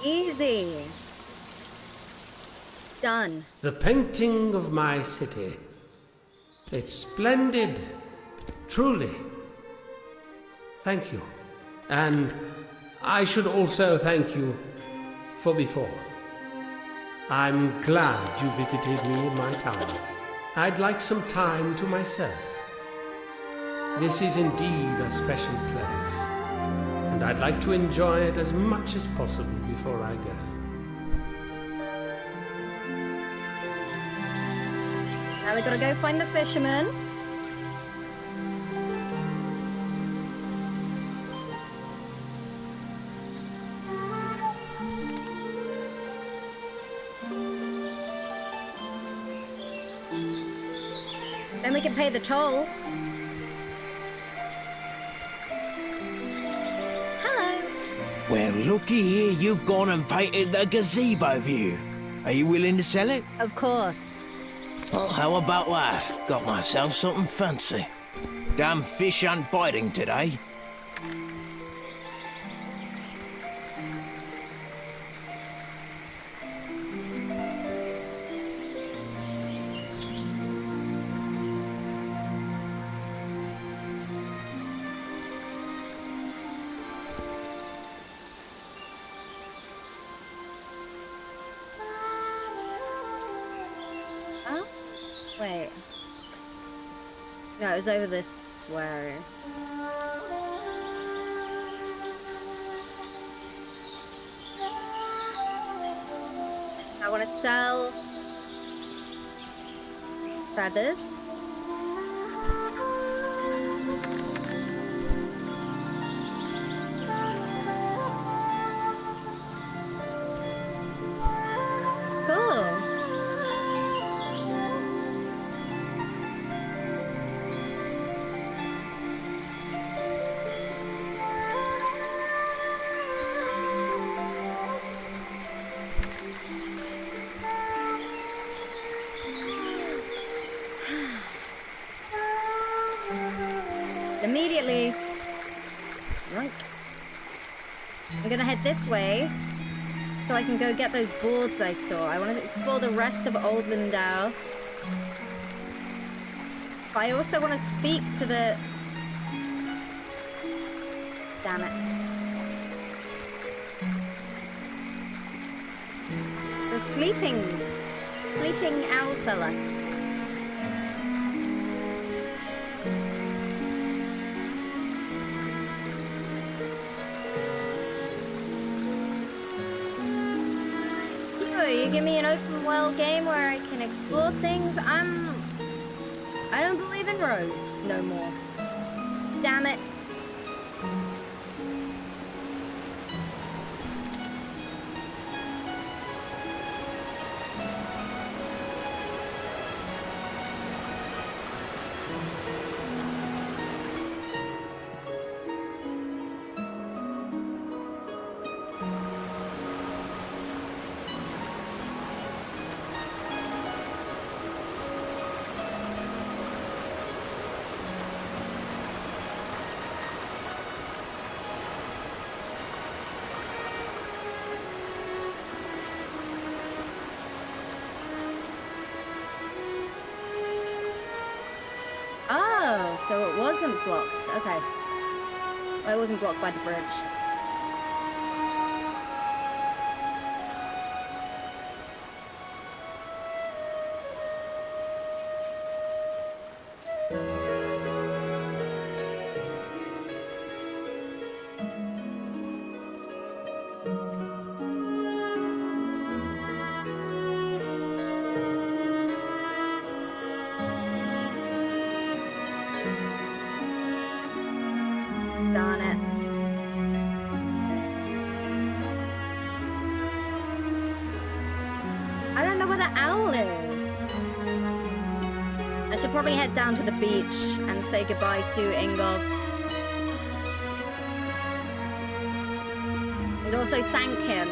Easy. Done. The painting of my city. It's splendid. Truly. Thank you. And I should also thank you for before. I'm glad you visited me in my town. I'd like some time to myself. This is indeed a special place, and I'd like to enjoy it as much as possible before I go. Now we gotta go find the fisherman. Then we can pay the toll. Hello. Well, looky here, you've gone and painted the gazebo view. Are you willing to sell it? Of course. Well, how about that? Got myself something fancy. Damn fish aren't biting today. Wait. No, it was over this way. I want to sell feathers. Cool. Immediately. Yoink. I'm gonna head this way so I can go get those boards I saw. I want to explore the rest of Old Lindo. But I also want to speak to the... Damn it. The sleeping owl fella. You give me an open world game where I can explore things. I don't believe in roads no more. Damn it. Oh, so it wasn't blocked. Okay. Well, it wasn't blocked by the bridge. Darn it. I don't know where the owl is. I should probably head down to the beach and say goodbye to Ingolf. And also thank him.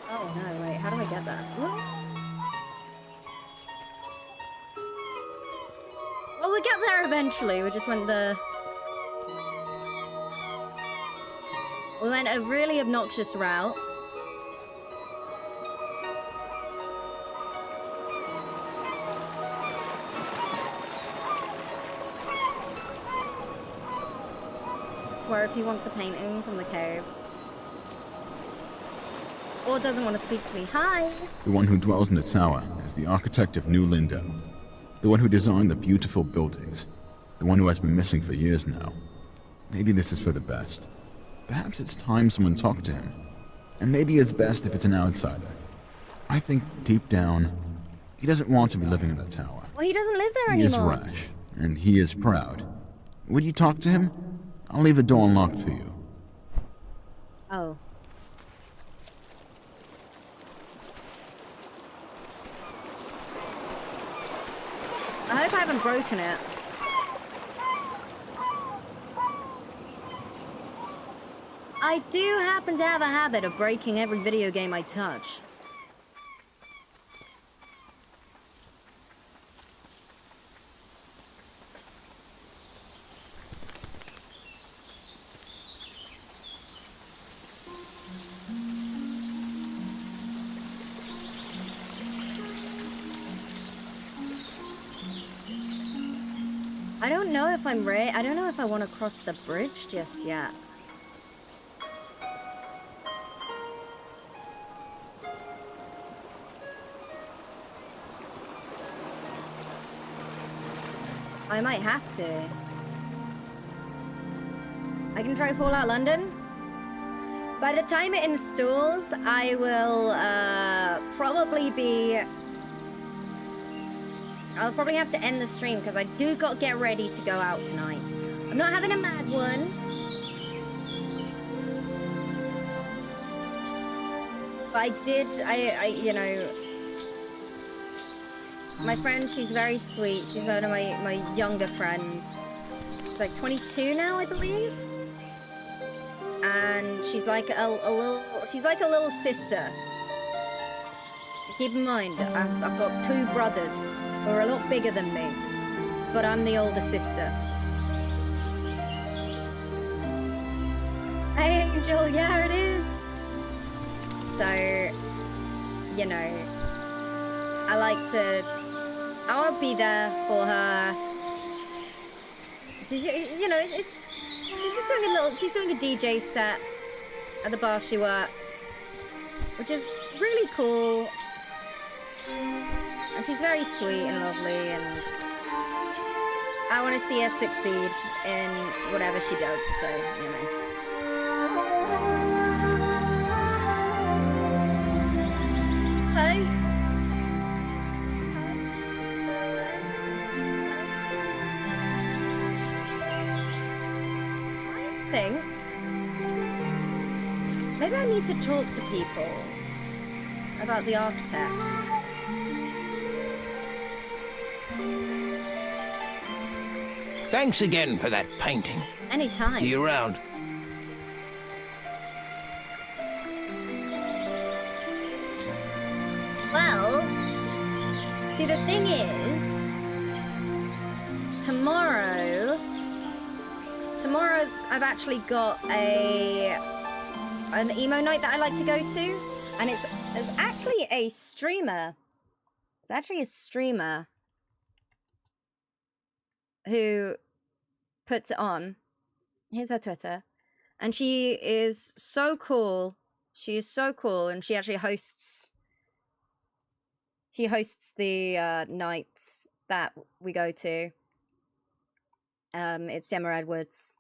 Oh no, wait, how do I get that? What? Well, we'll get there eventually. We just went the... We went a really obnoxious route. I swear if he wants a painting from the cave. Or doesn't want to speak to me. Hi! The one who dwells in the tower is the architect of New Lindo. The one who designed the beautiful buildings. The one who has been missing for years now. Maybe this is for the best. Perhaps it's time someone talked to him. And maybe it's best if it's an outsider. I think deep down, he doesn't want to be living in that tower. Well, he doesn't live there He is anymore. rash, and he is proud. Would you talk to him? I'll leave the door unlocked for you. Oh. I hope I haven't broken it. I do happen to have a habit of breaking every video game I touch. I don't know if I'm ready. I don't know if I want to cross the bridge just yet. I might have to. I can try Fallout London. By the time it installs, I will probably be... I'll probably have to end the stream because I do got to get ready to go out tonight. I'm not having a mad one. But I did, you know... My friend, she's very sweet. She's one of my younger friends. She's like 22 now, I believe. And she's like a little sister. Keep in mind, I've got 2 brothers who are a lot bigger than me, but I'm the older sister. Hey, Angel, yeah, it is. So, you know, I won't be there for her. You know, she's just doing she's doing a DJ set at the bar she works, which is really cool. And she's very sweet and lovely, and I want to see her succeed in whatever she does, so, you know. Hi. I think maybe I need to talk to people about the architect. Thanks again for that painting. Anytime. See you around. Well, see, the thing is, tomorrow I've actually got an emo night that I like to go to, and it's actually a streamer. It's actually a streamer who puts it on. Here's her Twitter. And she is so cool. She is so cool, and she actually hosts... She hosts the nights that we go to. It's Gemma Edwards.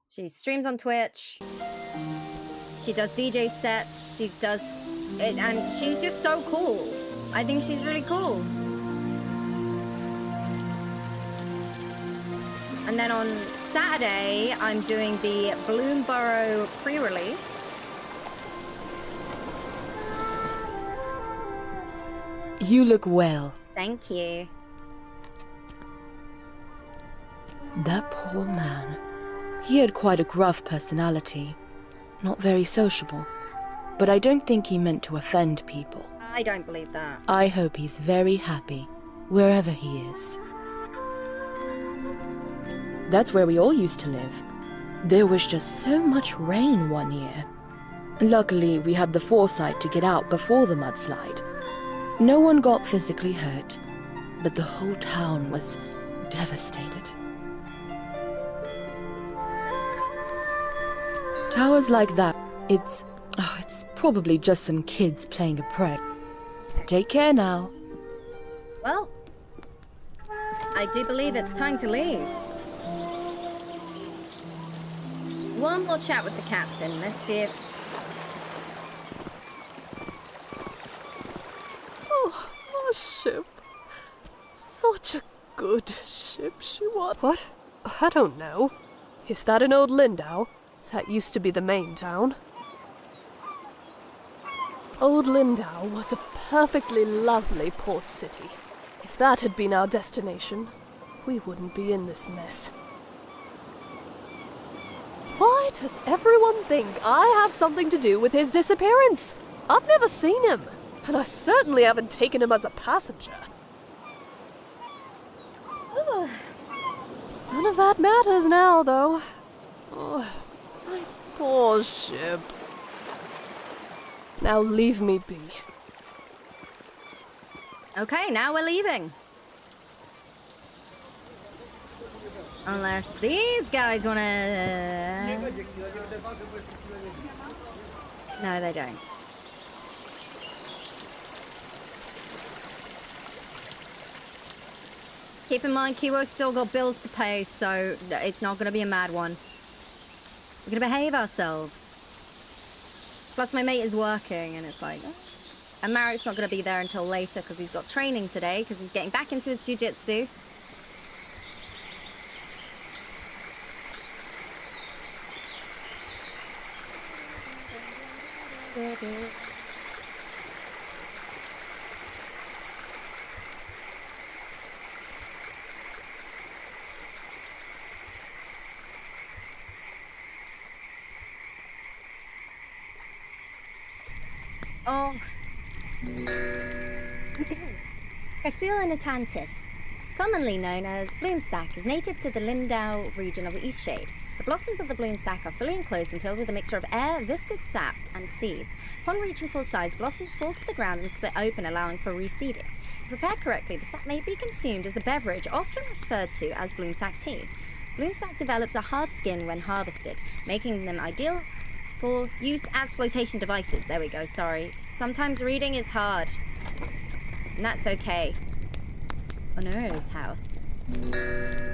She streams on Twitch. She does DJ sets. She does... and she's just so cool. I think she's really cool. And then on Saturday, I'm doing the Bloomborough pre-release. You look well. Thank you. That poor man. He had quite a gruff personality. Not very sociable. But I don't think he meant to offend people. I don't believe that. I hope he's very happy, wherever he is. That's where we all used to live. There was just so much rain one year. Luckily, we had the foresight to get out before the mudslide. No one got physically hurt, but the whole town was devastated. Towers like that, it's probably just some kids playing a prank. Take care now. Well, I do believe it's time to leave. One more chat with the captain. Let's see if... Oh, our ship. Such a good ship she was. What? I don't know. Is that in Old Lindo? That used to be the main town. Old Lindo was a perfectly lovely port city. If that had been our destination, we wouldn't be in this mess. Why does everyone think I have something to do with his disappearance? I've never seen him, and I certainly haven't taken him as a passenger. None of that matters now, though. Oh, my poor ship. Now leave me be. Okay, now we're leaving. Unless these guys wanna... No, they don't. Keep in mind, Kiwo's still got bills to pay, so it's not gonna be a mad one. We're gonna behave ourselves. Plus, my mate is working, and it's like... And Marrick's not gonna be there until later, because he's got training today, because he's getting back into his jiu-jitsu. Oh. Natantis, commonly known as bloomsack, is native to the Lindo region of the EastShade. The blossoms of the bloomsack are fully enclosed and filled with a mixture of air, viscous sap, and seeds. Upon reaching full size, blossoms fall to the ground and split open, allowing for reseeding. If prepared correctly, the sap may be consumed as a beverage, often referred to as bloomsack tea. Bloomsack develops a hard skin when harvested, making them ideal for use as flotation devices. There we go, sorry. Sometimes reading is hard. And that's okay. Honora's house.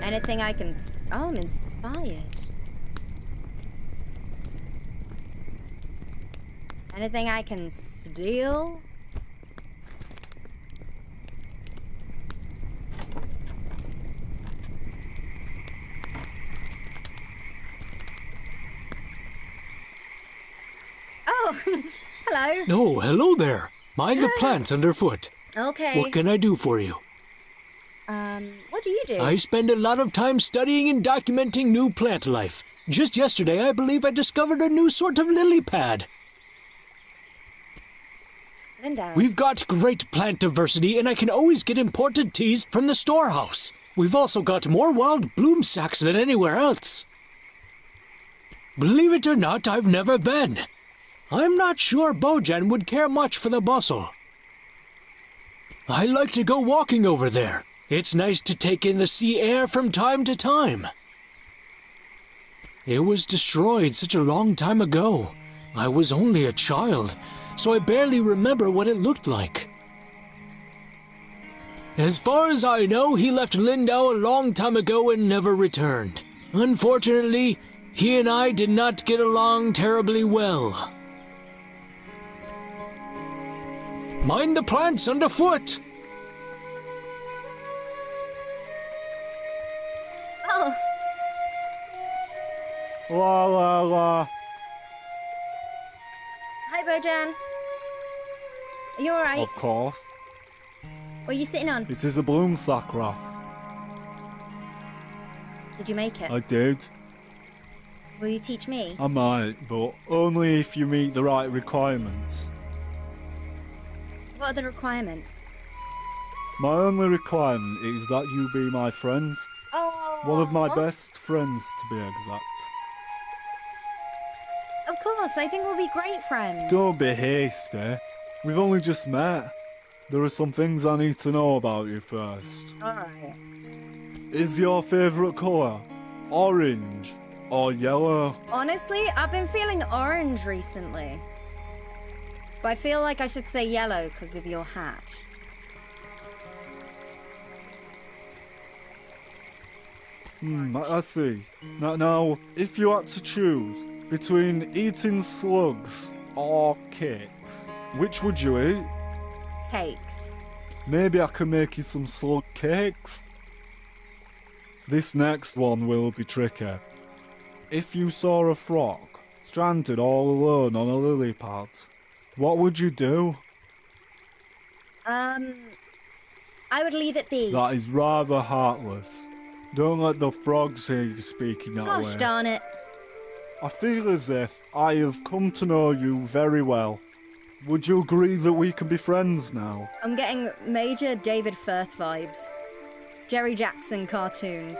Anything I can... Oh, I'm inspired. Anything I can steal? Oh, hello. Oh, hello there. Mind the plants underfoot. Okay. What can I do for you? What do you do? I spend a lot of time studying and documenting new plant life. Just yesterday, I believe I discovered a new sort of lily pad. Lindo. We've got great plant diversity, and I can always get imported teas from the storehouse. We've also got more wild bloom sacks than anywhere else. Believe it or not, I've never been. I'm not sure Bojan would care much for the bustle. I like to go walking over there. It's nice to take in the sea air from time to time. It was destroyed such a long time ago. I was only a child, so I barely remember what it looked like. As far as I know, he left Lindo a long time ago and never returned. Unfortunately, he and I did not get along terribly well. Mind the plants underfoot! Oh. La la la. Hi, Bojan. Are you alright? Of course. What are you sitting on? It is a bloom sack raft. Did you make it? I did. Will you teach me? I might, but only if you meet the right requirements. What are the requirements? My only requirement is that you be my friend. Oh. One of my best friends, to be exact. Of course, I think we'll be great friends. Don't be hasty. We've only just met. There are some things I need to know about you first. Alright. Is your favourite colour orange or yellow? Honestly, I've been feeling orange recently. But I feel like I should say yellow because of your hat. I see. Now, if you had to choose between eating slugs or cakes, which would you eat? Cakes. Maybe I can make you some slug cakes. This next one will be tricky. If you saw a frog stranded all alone on a lily pad, what would you do? I would leave it be. That is rather heartless. Don't let the frogs hear you speaking that way. Gosh darn it. I feel as if I have come to know you very well. Would you agree that we can be friends now? I'm getting major David Firth vibes. Jerry Jackson cartoons.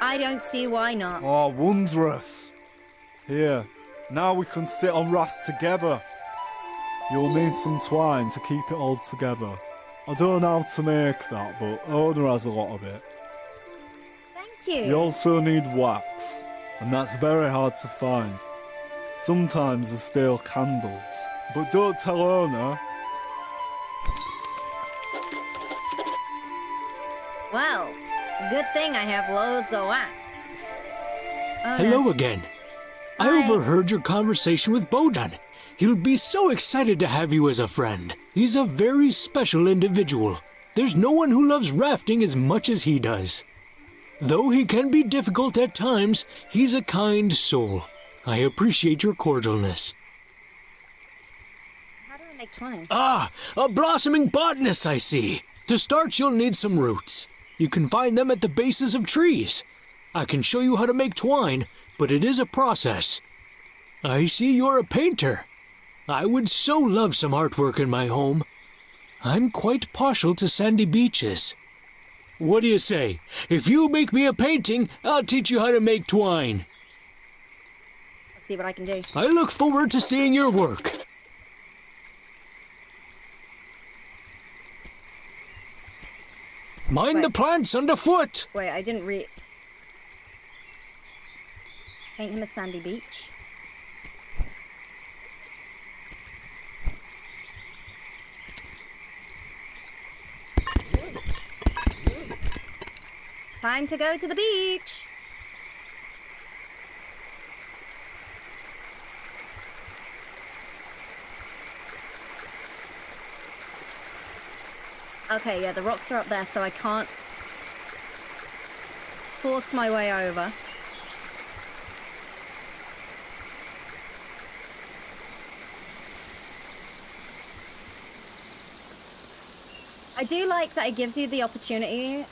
I don't see why not. Oh, wondrous. Here, now we can sit on rafts together. You'll need some twine to keep it all together. I don't know how to make that, but Ona has a lot of it. Thank you. You also need wax, and that's very hard to find. Sometimes there's stale candles, but don't tell Erna. Well, good thing I have loads of wax. Oh, Hello no. again. I overheard your conversation with Bojan. He'll be so excited to have you as a friend. He's a very special individual. There's no one who loves rafting as much as he does. Though he can be difficult at times, he's a kind soul. I appreciate your cordialness. How do I make twine? Ah, a blossoming botanist, I see. To start, you'll need some roots. You can find them at the bases of trees. I can show you how to make twine, but it is a process. I see you're a painter. I would so love some artwork in my home. I'm quite partial to sandy beaches. What do you say? If you make me a painting, I'll teach you how to make twine. Let's see what I can do. I look forward to seeing your work. Mind the plants underfoot. Wait, I didn't read. Paint him a sandy beach. Time to go to the beach. Okay, yeah, the rocks are up there, so I can't force my way over. I do like that it gives you the opportunity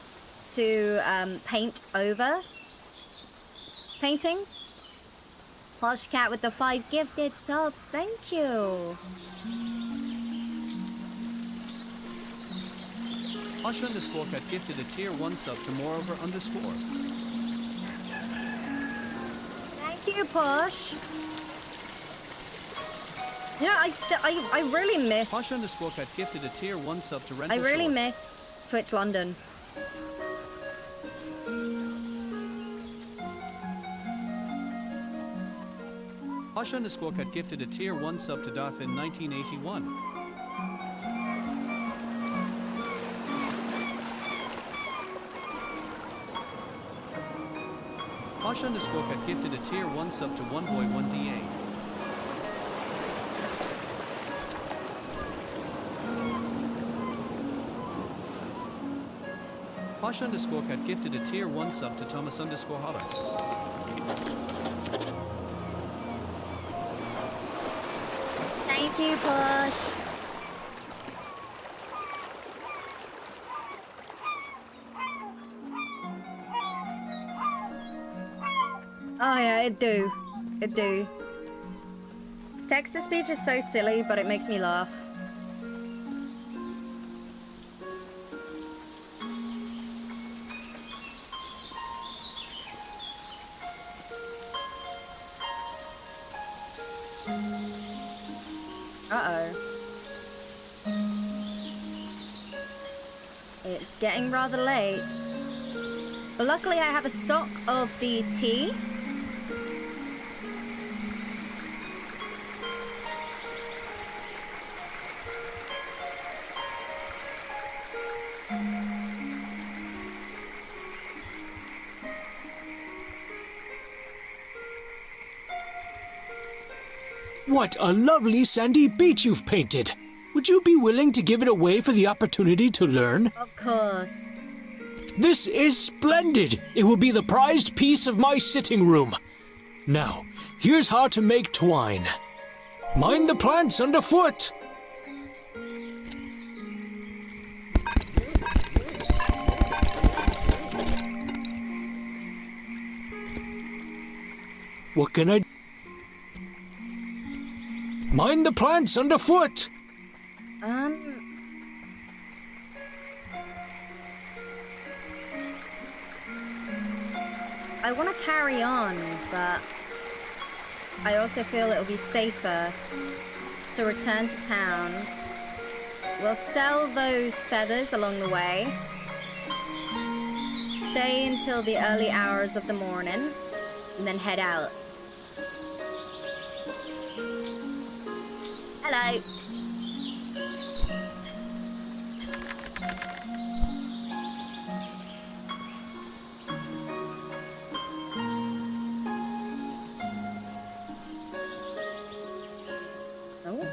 to paint over paintings. Posh Cat with the 5 gifted subs, thank you. Posh_ got gifted a tier 1 sub to moreover_. Thank you, Posh. You know, I really miss. Posh_ got gifted a tier 1 sub to rental. I really shore. miss Twitch London. Posh_ got gifted a tier 1 sub to Darfin 1981. Posh_ got gifted a tier 1 sub to One Boy 1DA. Posh_ got gifted a tier 1 sub to Thomas_Holler. Thank you, Posh. Oh yeah, it do. It do. Text-to-speech is so silly, but it makes me laugh. Uh-oh. It's getting rather late. But luckily I have a stock of the tea. What a lovely sandy beach you've painted. Would you be willing to give it away for the opportunity to learn? Of course. This is splendid. It will be the prized piece of my sitting room. Now, here's how to make twine. Mind the plants underfoot. What can I... Mind the plants underfoot. I want to carry on, but I also feel it'll be safer to return to town. We'll sell those feathers along the way. stay until the early hours of the morning and then head out. Hello. Oh.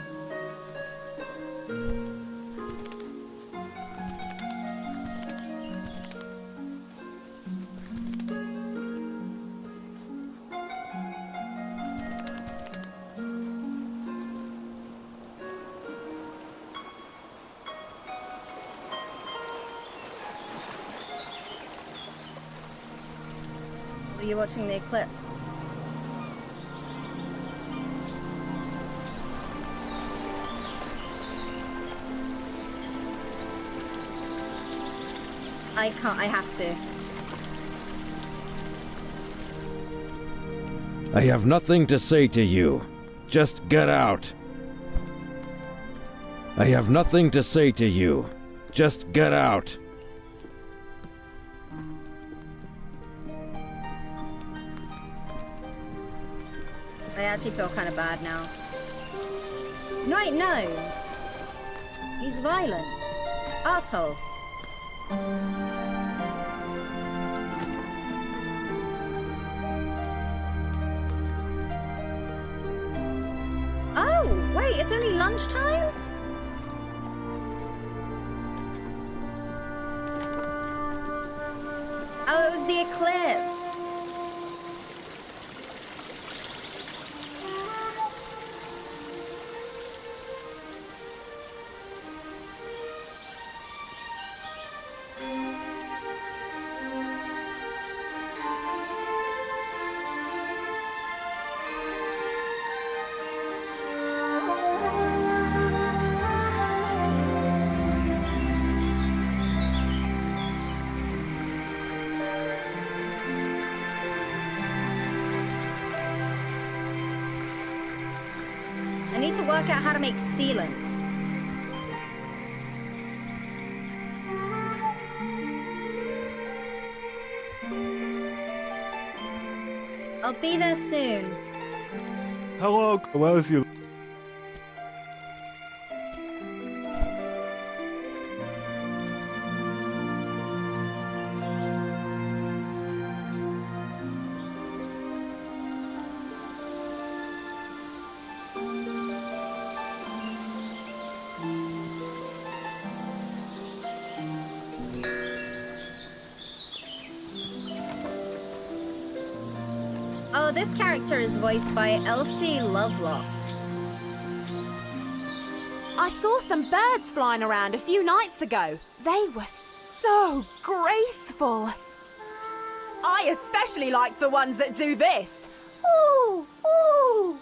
Are you watching the eclipse? I can't, I have to. I have nothing to say to you. Just get out. I have nothing to say to you. Just get out. I actually feel kind of bad now. No, wait, no. He's violent. Asshole. Oh, wait, it's only lunchtime? Oh, it was the eclipse. I need to work out how to make sealant. I'll be there soon. Hello, where's you? Oh, this character is voiced by Elsie Lovelock. I saw some birds flying around a few nights ago. They were so graceful. I especially like the ones that do this. Ooh, ooh.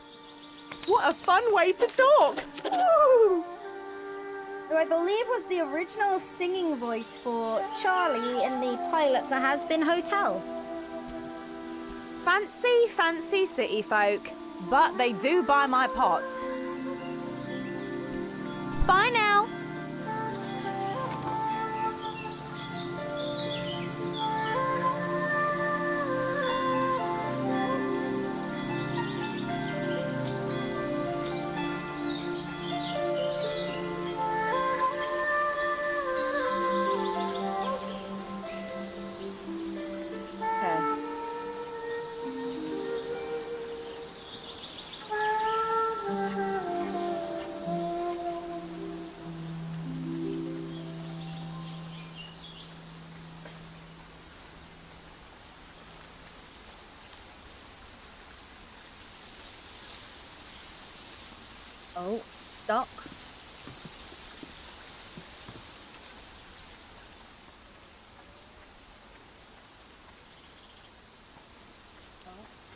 What a fun way to talk. Ooh. Who I believe was the original singing voice for Charlie in the pilot The Has Been Hotel. Fancy, fancy city folk, but they do buy my pots. Bye now. Oh, Doc.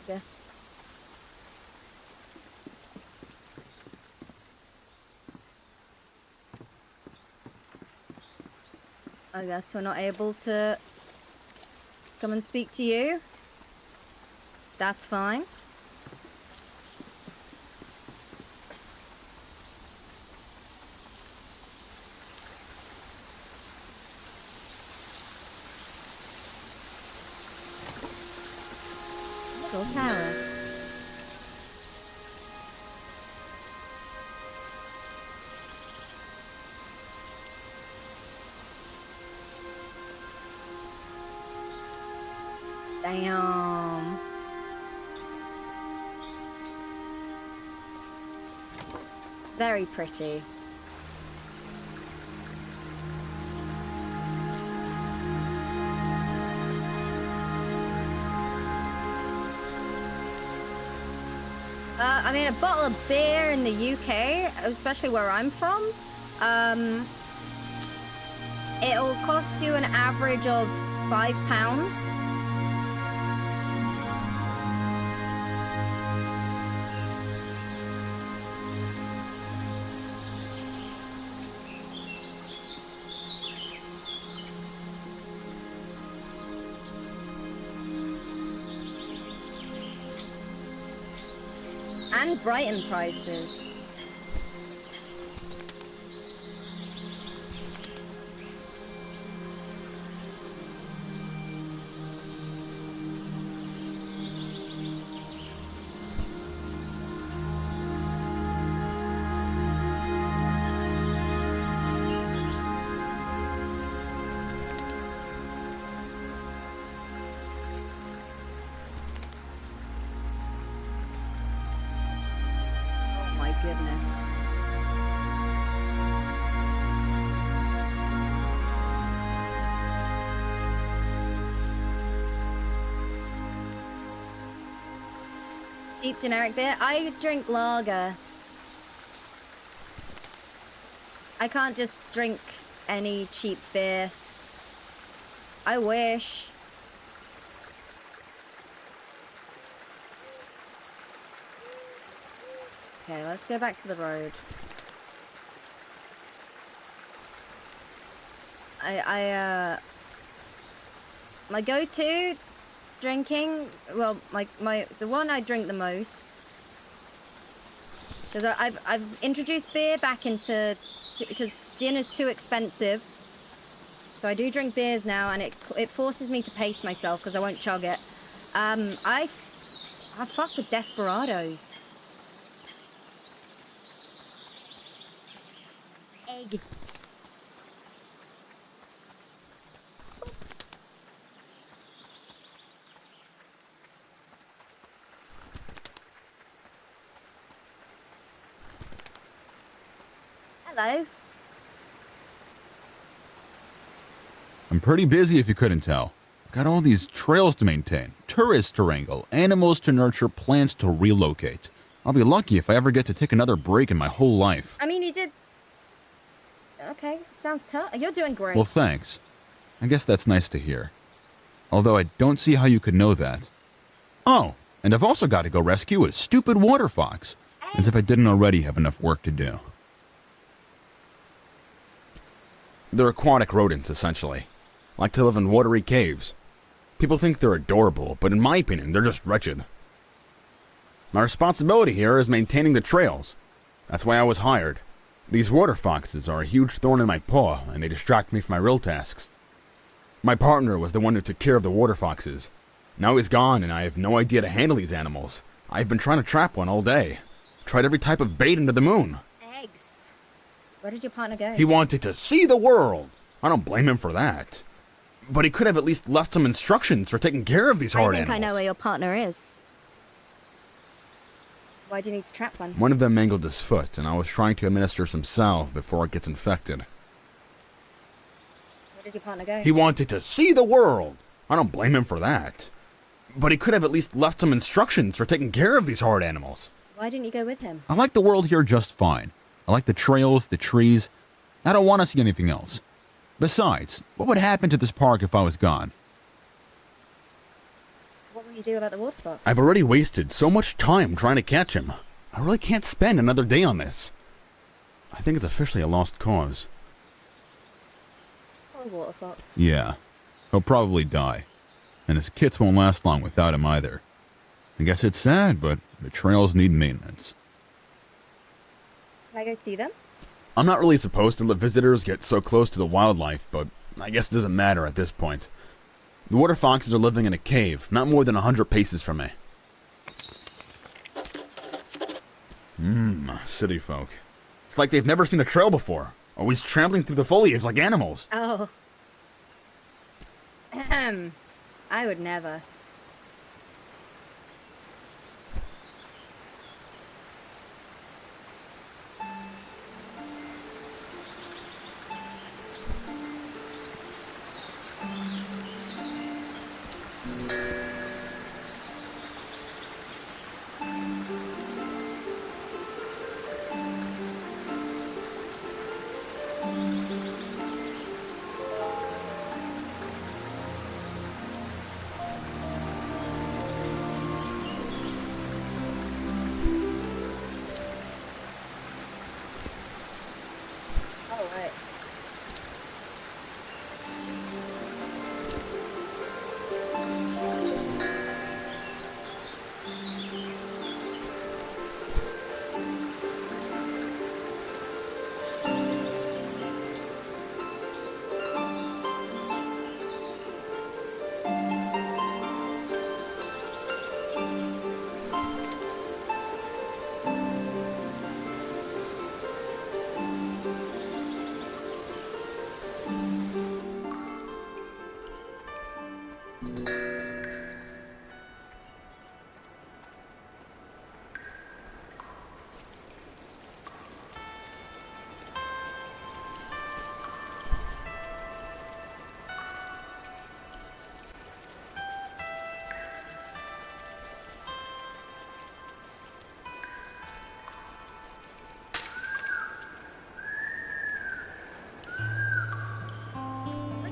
Guess. I guess we're not able to come and speak to you. That's fine. little tower. Damn. Very pretty. I mean, a bottle of beer in the UK, especially where I'm from, it'll cost you an average of £5. And Brighton prices. Goodness. Cheap generic beer? I drink lager. I can't just drink any cheap beer. I wish. Okay, let's go back to the road. My go-to drinking, well, the one I drink the most, because I've introduced beer back into, because gin is too expensive, so I do drink beers now, and it forces me to pace myself because I won't chug it. I fuck with Desperados. Egg. Hello. I'm pretty busy if you couldn't tell. I've got all these trails to maintain, tourists to wrangle, animals to nurture, plants to relocate. I'll be lucky if I ever get to take another break in my whole life. I mean, you did. Okay, sounds tough. You're doing great. Well, thanks. I guess that's nice to hear. Although I don't see how you could know that. Oh, and I've also got to go rescue a stupid water fox. As if I didn't already have enough work to do. They're aquatic rodents, essentially. Like to live in watery caves. People think they're adorable, but in my opinion, they're just wretched. My responsibility here is maintaining the trails. That's why I was hired. These water foxes are a huge thorn in my paw, and they distract me from my real tasks. My partner was the one who took care of the water foxes. Now he's gone, and I have no idea to handle these animals. I've been trying to trap one all day. Tried every type of bait under the moon. Eggs. Where did your partner go? He wanted to see the world. I don't blame him for that. But he could have at least left some instructions for taking care of these hard animals. I think I know where your partner is. Why do you need to trap one? One of them mangled his foot, and I was trying to administer some salve before it gets infected. Where did your partner go? He wanted to see the world. I don't blame him for that. But he could have at least left some instructions for taking care of these hard animals. Why didn't you go with him? I like the world here just fine. I like the trails, the trees. I don't want to see anything else. Besides, what would happen to this park if I was gone? What will you do about the water fox? I've already wasted so much time trying to catch him. I really can't spend another day on this. I think it's officially a lost cause. Poor water fox. Yeah, he'll probably die. And his kits won't last long without him either. I guess it's sad, but the trails need maintenance. Can I go see them? I'm not really supposed to let visitors get so close to the wildlife, but I guess it doesn't matter at this point. The water foxes are living in a cave, not more than 100 paces from me. City folk. It's like they've never seen a trail before, always trampling through the foliage like animals. Oh. I would never.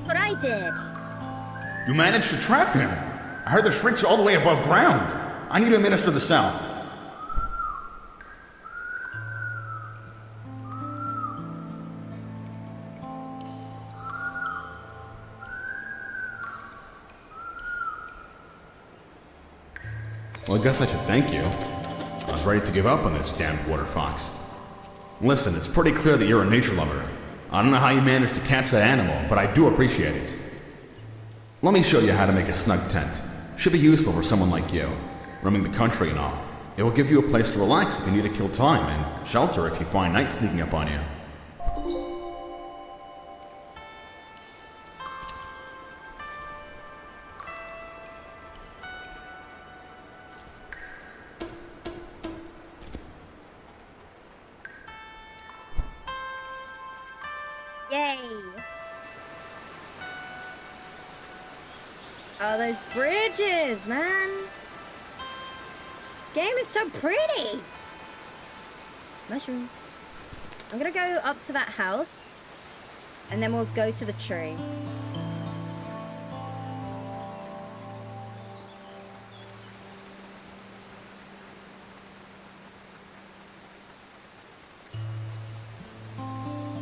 What I did. You managed to trap him. I heard the shrieks all the way above ground. I need to administer the salve. Well, I guess I should thank you. I was ready to give up on this damned water fox. Listen, it's pretty clear that you're a nature lover. I don't know how you managed to catch that animal, but I do appreciate it. Let me show you how to make a snug tent. Should be useful for someone like you, roaming the country and all. It will give you a place to relax if you need to kill time, and shelter if you find night sneaking up on you. Yay! Oh, those bridges, man! This game is so pretty! Mushroom. I'm gonna go up to that house, and then we'll go to the tree.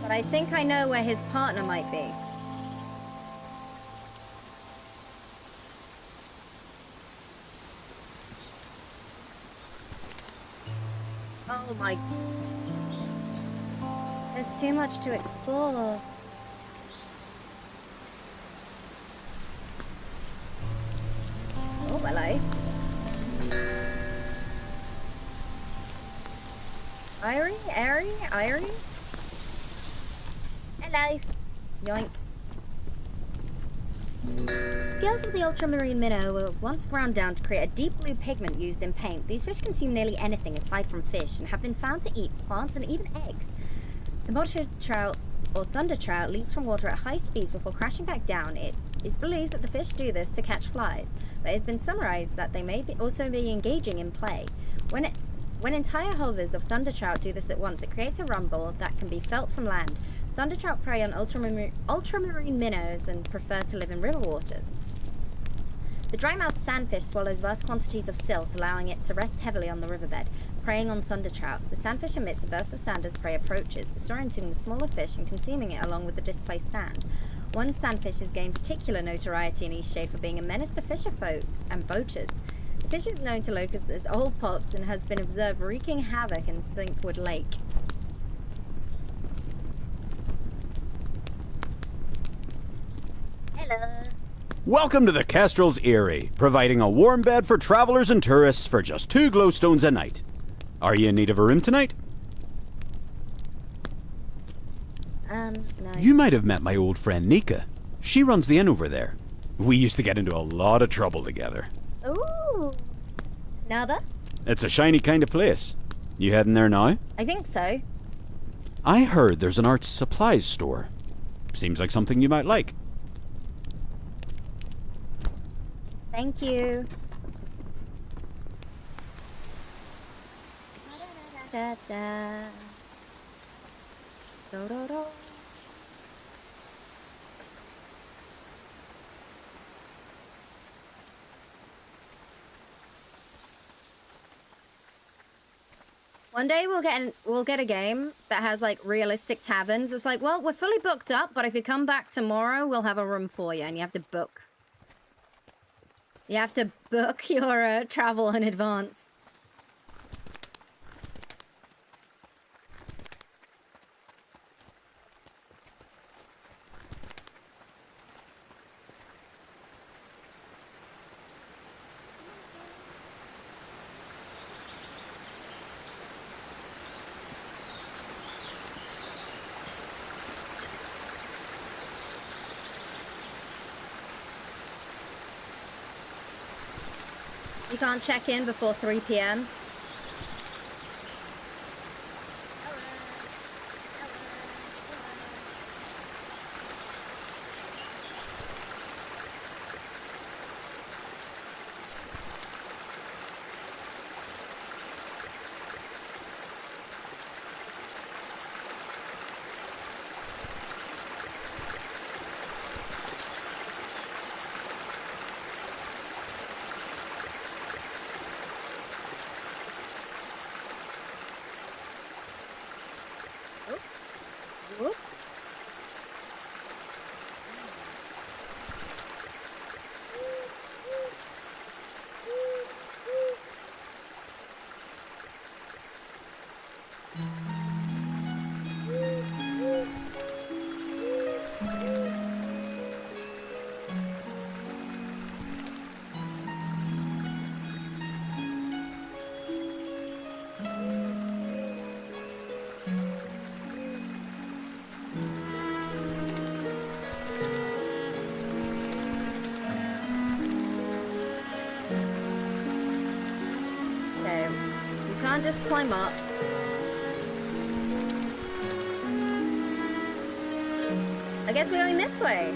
But I think I know where his partner might be. Oh my... There's too much to explore. Oh, hello. Irie? Hello. Yoink. Scales of the ultramarine minnow were once ground down to create a deep blue pigment used in paint. These fish consume nearly anything aside from fish and have been found to eat plants and even eggs. The monitor trout or thunder trout leaps from water at high speeds before crashing back down. It is believed that the fish do this to catch flies, but it has been summarized that they may also be engaging in play. When entire hovers of thunder trout do this at once, it creates a rumble that can be felt from land. Thunder trout prey on ultramarine minnows and prefer to live in river waters. The dry-mouthed sandfish swallows vast quantities of silt, allowing it to rest heavily on the riverbed, preying on thunder trout. The sandfish emits a burst of sand as prey approaches, disorienting the smaller fish and consuming it along with the displaced sand. One sandfish has gained particular notoriety in EastShade for being a menace to fisherfolk and boaters. The fish is known to locals as Old Pops and has been observed wreaking havoc in Sinkwood Lake. Hello. Welcome to the Kestrel's Eyrie, providing a warm bed for travelers and tourists for just 2 glowstones a night. Are you in need of a room tonight? No. You might have met my old friend Nika. She runs the inn over there. We used to get into a lot of trouble together. Ooh. Nada? It's a shiny kind of place. You heading there now? I think so. I heard there's an arts supplies store. Seems like something you might like. Thank you. Da, da, da. Do, do, do. One day we'll get a game that has like realistic taverns. It's like, well, we're fully booked up, but if you come back tomorrow, we'll have a room for you, and you have to book. You have to book your travel in advance. You can't check in before 3 p.m. Whoop. Can't just climb up. I guess we're going this way.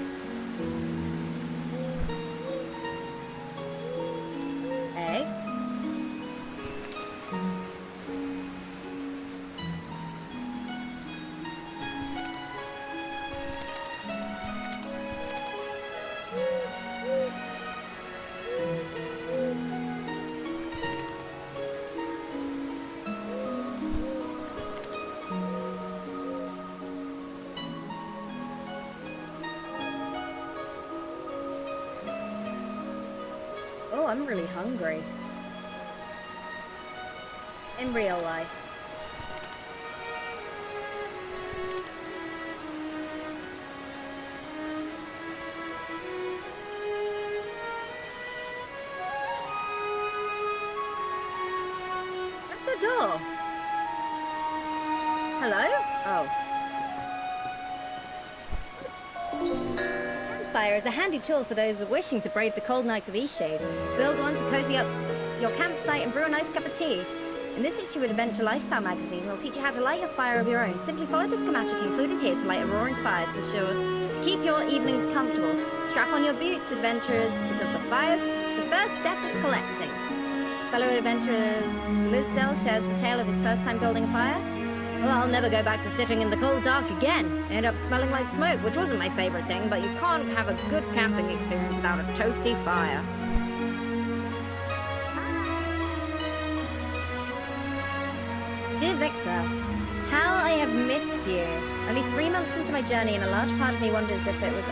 Eggs. Oh, I'm really hungry. In real life. What's the door? Hello? Oh. Campfire is a handy tool for those wishing to brave the cold nights of EastShade. Build one to cozy up your campsite and brew a nice cup of tea. In this issue of Adventure Lifestyle magazine, we'll teach you how to light a fire of your own. Simply follow the schematic included here to light a roaring fire to keep your evenings comfortable. Strap on your boots, adventurers, because the first step is collecting. Fellow adventurers, Lindo shares the tale of his first time building a fire. Well, I'll never go back to sitting in the cold dark again. I ended up smelling like smoke, which wasn't my favorite thing, but you can't have a good camping experience without a toasty fire. Dear Victor, how I have missed you. Only 3 months into my journey, and a large part of me wonders if it was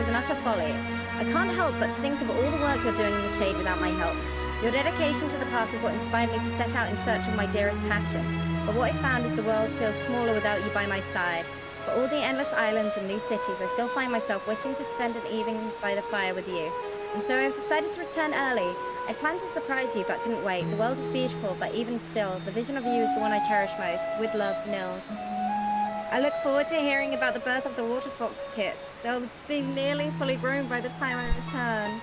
an utter folly. I can't help but think of all the work you're doing in the shade without my help. Your dedication to the path is what inspired me to set out in search of my dearest passion. But what I found is the world feels smaller without you by my side. For all the endless islands and new cities, I still find myself wishing to spend an evening by the fire with you. and so I've decided to return early. I planned to surprise you, but couldn't wait. The world is beautiful, but even still, the vision of you is the one I cherish most. With love, Nils. I look forward to hearing about the birth of the water fox kits. They'll be nearly fully grown by the time I return.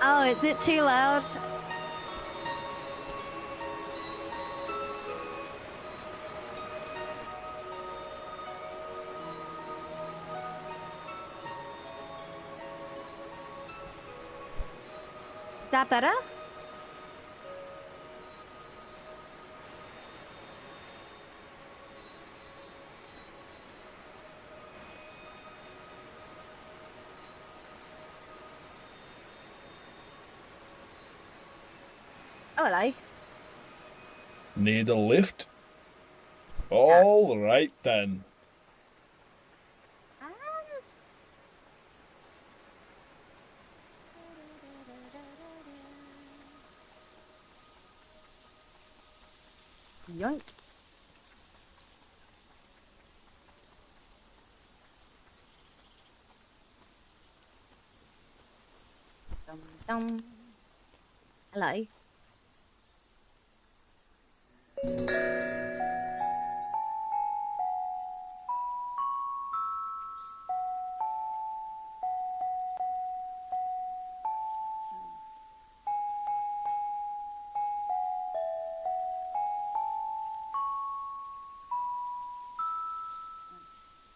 Oh, is it too loud? Is that better? Oh, hello. Need a lift? All right then. Yoink. Dum dum. Hello.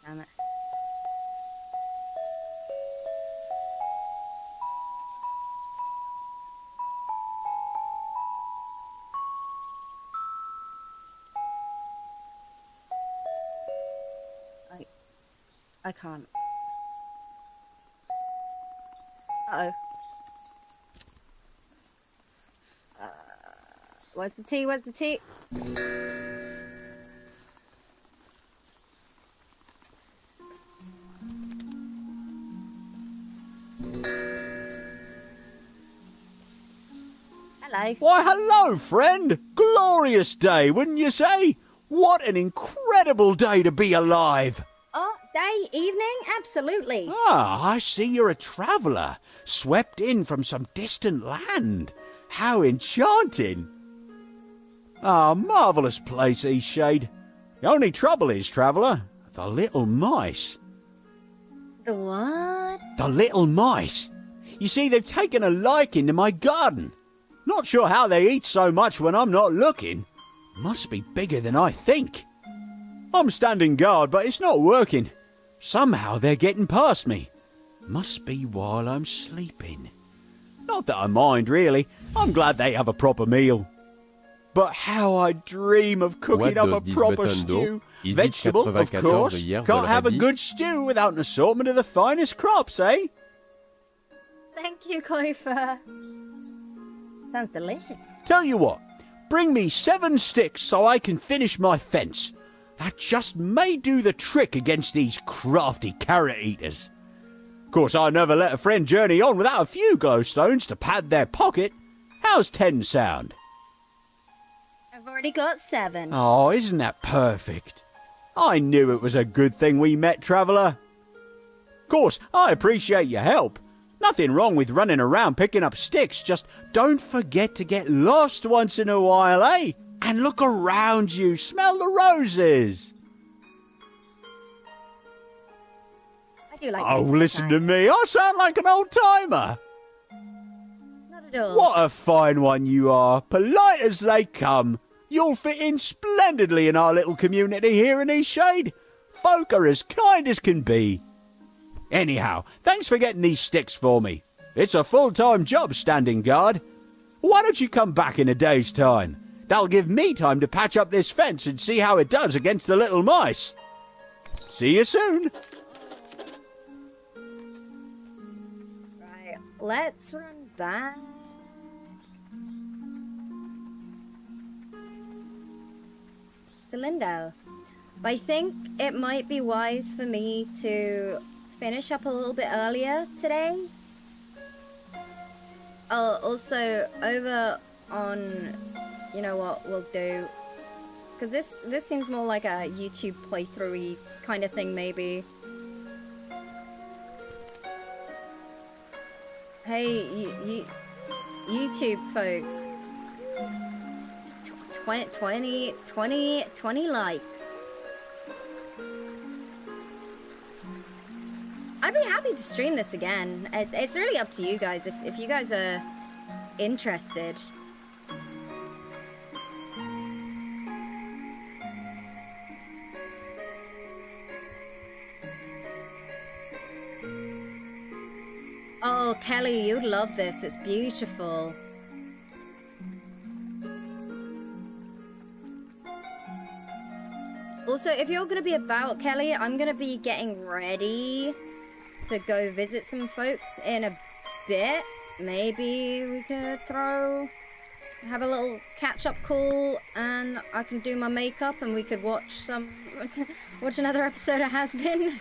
Damn it. I can't. Uh-oh. Where's the tea? Where's the tea? Hello. Why, hello, friend! Glorious day, wouldn't you say? What an incredible day to be alive! Oh, day, evening? Absolutely. Ah, I see you're a traveller, swept in from some distant land. How enchanting! Ah, marvellous place, EastShade. The only trouble is, traveller, the little mice. The what? The little mice. You see, they've taken a liking to my garden. Not sure how they eat so much when I'm not looking. Must be bigger than I think. I'm standing guard, but it's not working. Somehow they're getting past me. Must be while I'm sleeping. Not that I mind, really. I'm glad they have a proper meal. But how I dream of cooking up a proper stew. Vegetable, of course. Can't have a good stew without an assortment of the finest crops, eh? Thank you, Koifer. Sounds delicious. Tell you what, bring me 7 sticks so I can finish my fence. That just may do the trick against these crafty carrot eaters. Of course, I never let a friend journey on without a few glowstones to pad their pocket. How's 10 sound? I've already got 7. Oh, isn't that perfect? I knew it was a good thing we met, traveller. Of course, I appreciate your help. Nothing wrong with running around picking up sticks, just don't forget to get lost once in a while, eh? And look around you, smell the roses. I do like Oh, listen to me, I sound like an old-timer. Not at all. What a fine one you are, polite as they come. You'll fit in splendidly in our little community here in EastShade. Folk are as kind as can be. Anyhow, thanks for getting these sticks for me. It's a full-time job standing guard. Why don't you come back in a day's time? That'll give me time to patch up this fence and see how it does against the little mice. See you soon. Right, let's run back. To Lindo. But I think it might be wise for me to finish up a little bit earlier today. I'll also over on, you know what we'll do? Because this seems more like a YouTube playthrough-y kind of thing, maybe. Hey, YouTube folks. 20 likes. I'd be happy to stream this again. It's really up to you guys if you guys are interested. Oh, Kelly, you'd love this. It's beautiful. Also, if you're gonna be about, Kelly, I'm gonna be getting ready to go visit some folks in a bit. Maybe we could have a little catch-up call, and I can do my makeup, and we could watch another episode of Has Been.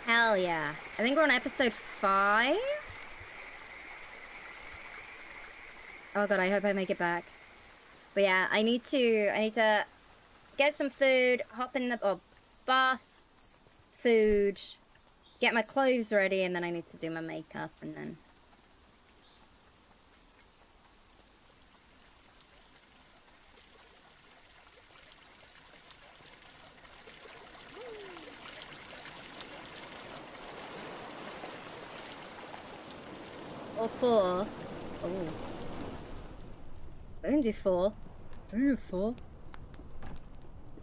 Hell yeah. I think we're on episode 5. Oh god, I hope I make it back. But yeah, I need to get some food, hop in the bath, food, get my clothes ready, and then I need to do my makeup, and then or 4. Oh. I can do 4. I can do 4.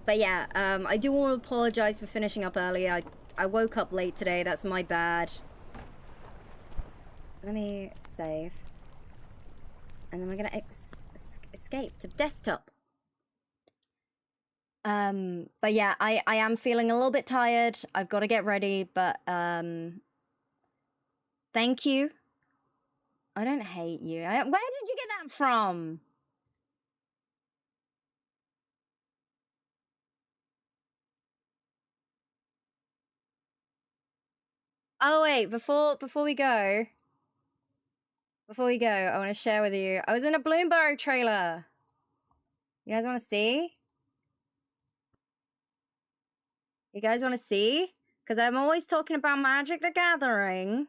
But yeah, I do want to apologize for finishing up early. I woke up late today. That's my bad. Let me save. And then we're gonna escape to desktop. But yeah, I am feeling a little bit tired. I've got to get ready, but thank you. I don't hate you. Where did you get that from? Oh wait, before we go, I want to share with you. I was in a Bloomberg trailer. You guys want to see? You guys want to see? Because I'm always talking about Magic the Gathering.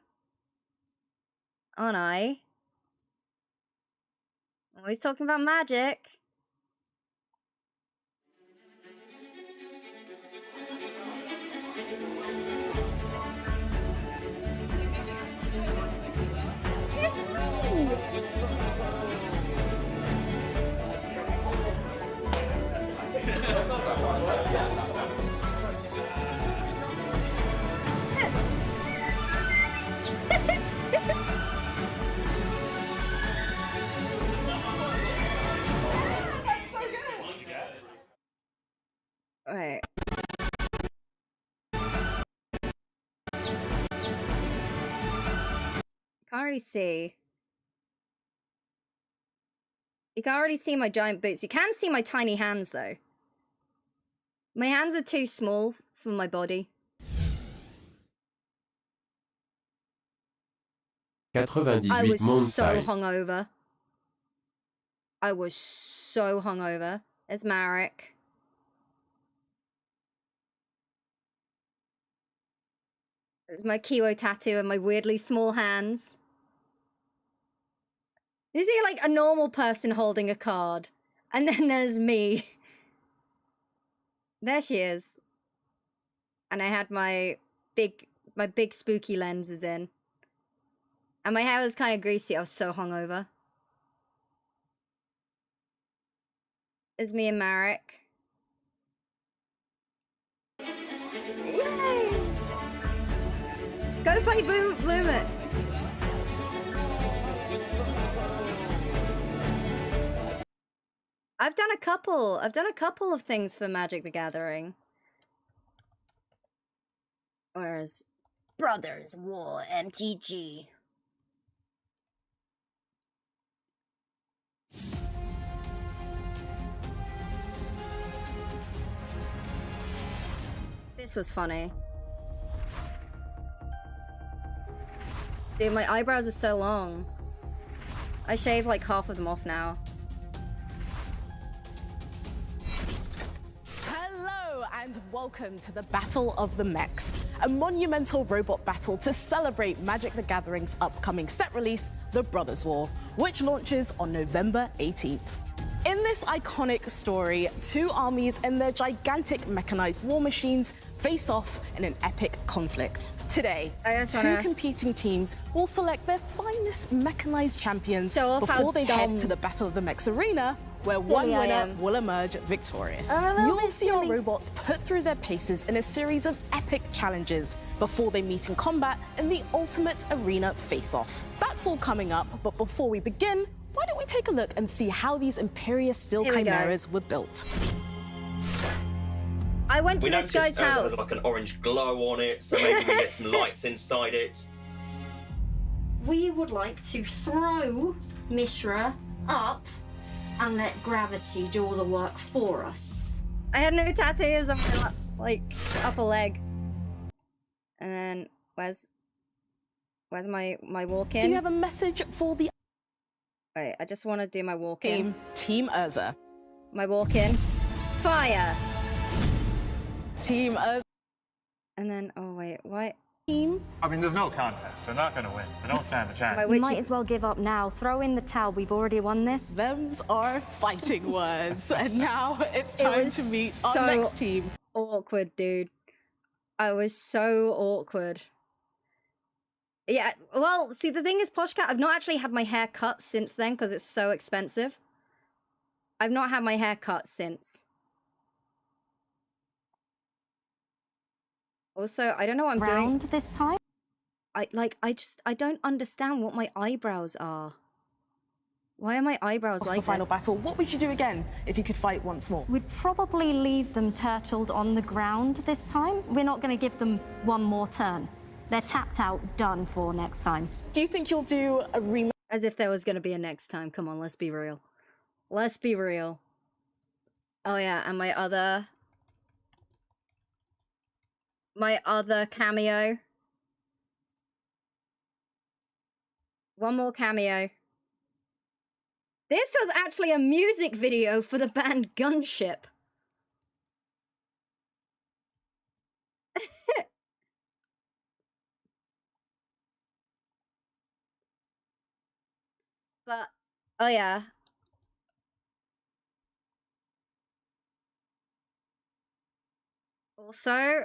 Aren't I? I'm always talking about Magic. Alright. Can't really see. You can't already see my giant boots. You can see my tiny hands, though. My hands are too small for my body. 98 I was monte so taille. hungover. I was so hungover. There's Marek. There's my Kiwo tattoo and my weirdly small hands. You see, like, a normal person holding a card. And then there's me. There she is. And I had my big spooky lenses in. And my hair was kind of greasy. I was so hungover. There's me and Marek. Yay! Go fight Bloomet! I've done a couple of things for Magic the Gathering. Whereas Brothers War MTG. This was funny. Dude, my eyebrows are so long. I shave like half of them off now. Hello and welcome to the Battle of the Mechs, a monumental robot battle to celebrate Magic the Gathering's upcoming set release, The Brothers War, which launches on November 18th. In this iconic story, two armies and their gigantic mechanized war machines face off in an epic conflict. Today, two competing teams will select their finest mechanized champions before they head to the Battle of the Mechs arena, where one winner will emerge victorious. You'll see our robots put through their paces in a series of epic challenges before they meet in combat in the ultimate arena face-off. That's all coming up, but before we begin, why don't we take a look and see how these Imperious Steel Chimeras were built? I went to this guy's house. It has like an orange glow on it, so maybe we get some lights inside it. We would like to throw Mishra up and let gravity do all the work for us. I had no tattoos on my like upper leg. And then where's my walk-in? Do you have a message for the Wait, I just want to do my walk-in. Team Urza. My walk-in. Fire! Team Urza. And then, oh wait, what? Team? I mean, there's no contest. They're not going to win. They don't stand a chance. We might as well give up now. Throw in the towel. We've already won this. Them's are fighting words. And now it's time to meet our next team. Awkward, dude. I was so awkward. Yeah, well, see, the thing is, Poshcat, I've not actually had my hair cut since then because it's so expensive. I've not had my hair cut since. Also, I don't know what I'm doing this time. I don't understand what my eyebrows are. Why are my eyebrows What's like the final this? battle? What would you do again if you could fight once more? We'd probably leave them turtled on the ground this time. We're not going to give them one more turn. They're tapped out, done for next time. Do you think you'll do a rematch? As if there was going to be a next time. Come on, let's be real. Let's be real. Oh yeah, and my other cameo. One more cameo. This was actually a music video for the band Gunship. But, oh yeah. Also,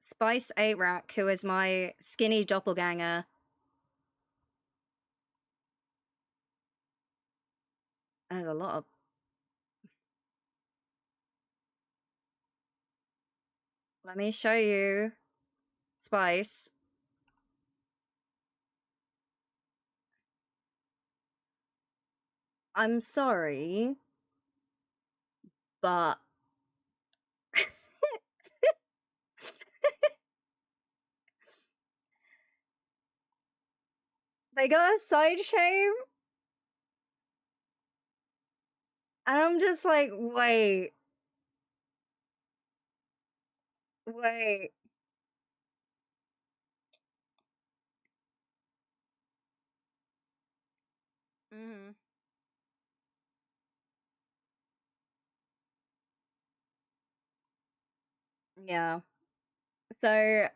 Spice 8-Rack, who is my skinny doppelganger. There's a lot of... Let me show you Spice. I'm sorry, but they got a side shave, and I'm just like, wait. Mm-hmm. Yeah. So,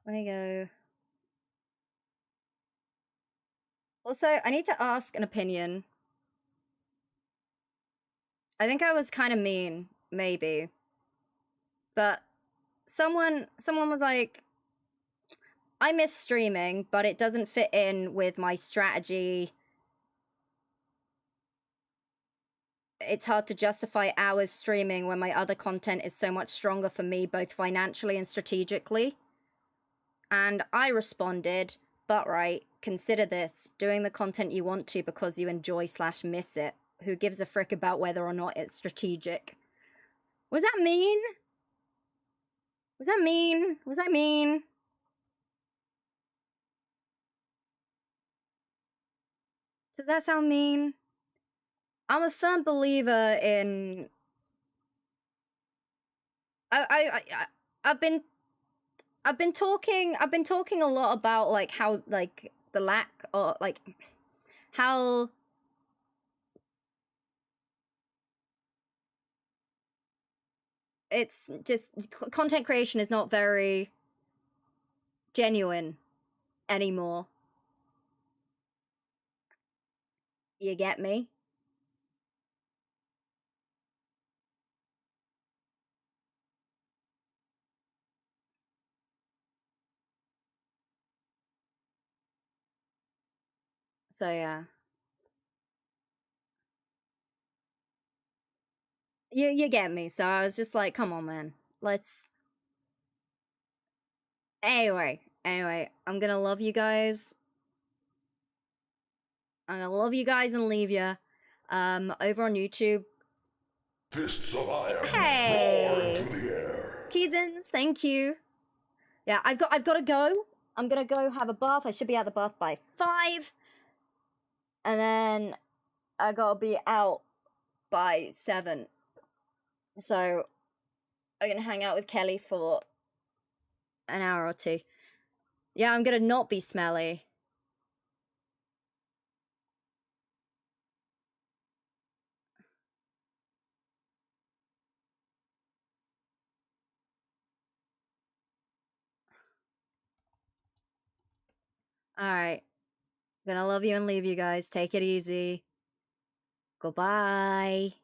let me go. Also, I need to ask an opinion. I think I was kind of mean, maybe. But someone was like, I miss streaming, but it doesn't fit in with my strategy. It's hard to justify hours streaming when my other content is so much stronger for me, both financially and strategically. And I responded, but right, consider this, doing the content you want to because you enjoy/miss it. Who gives a frick about whether or not it's strategic? Was that mean? Was that mean? Was I mean? Does that sound mean? I'm a firm believer in... I've been I've been talking a lot about like how like the lack or like how it's just content creation is not very genuine anymore. You get me? So yeah. You get me. So I was just like, come on, man. Let's. Anyway, I'm gonna love you guys. I'm gonna love you guys and leave you. Over on YouTube. Fists of iron. Hey. Roar into the air. Keysons, thank you. Yeah, I've got to go. I'm gonna go have a bath. I should be out of the bath by 5. And then I gotta be out by 7. So I'm gonna hang out with Kelly for an hour or 2. Yeah, I'm gonna not be smelly. Alright. Gonna love you and leave you guys. Take it easy. Goodbye.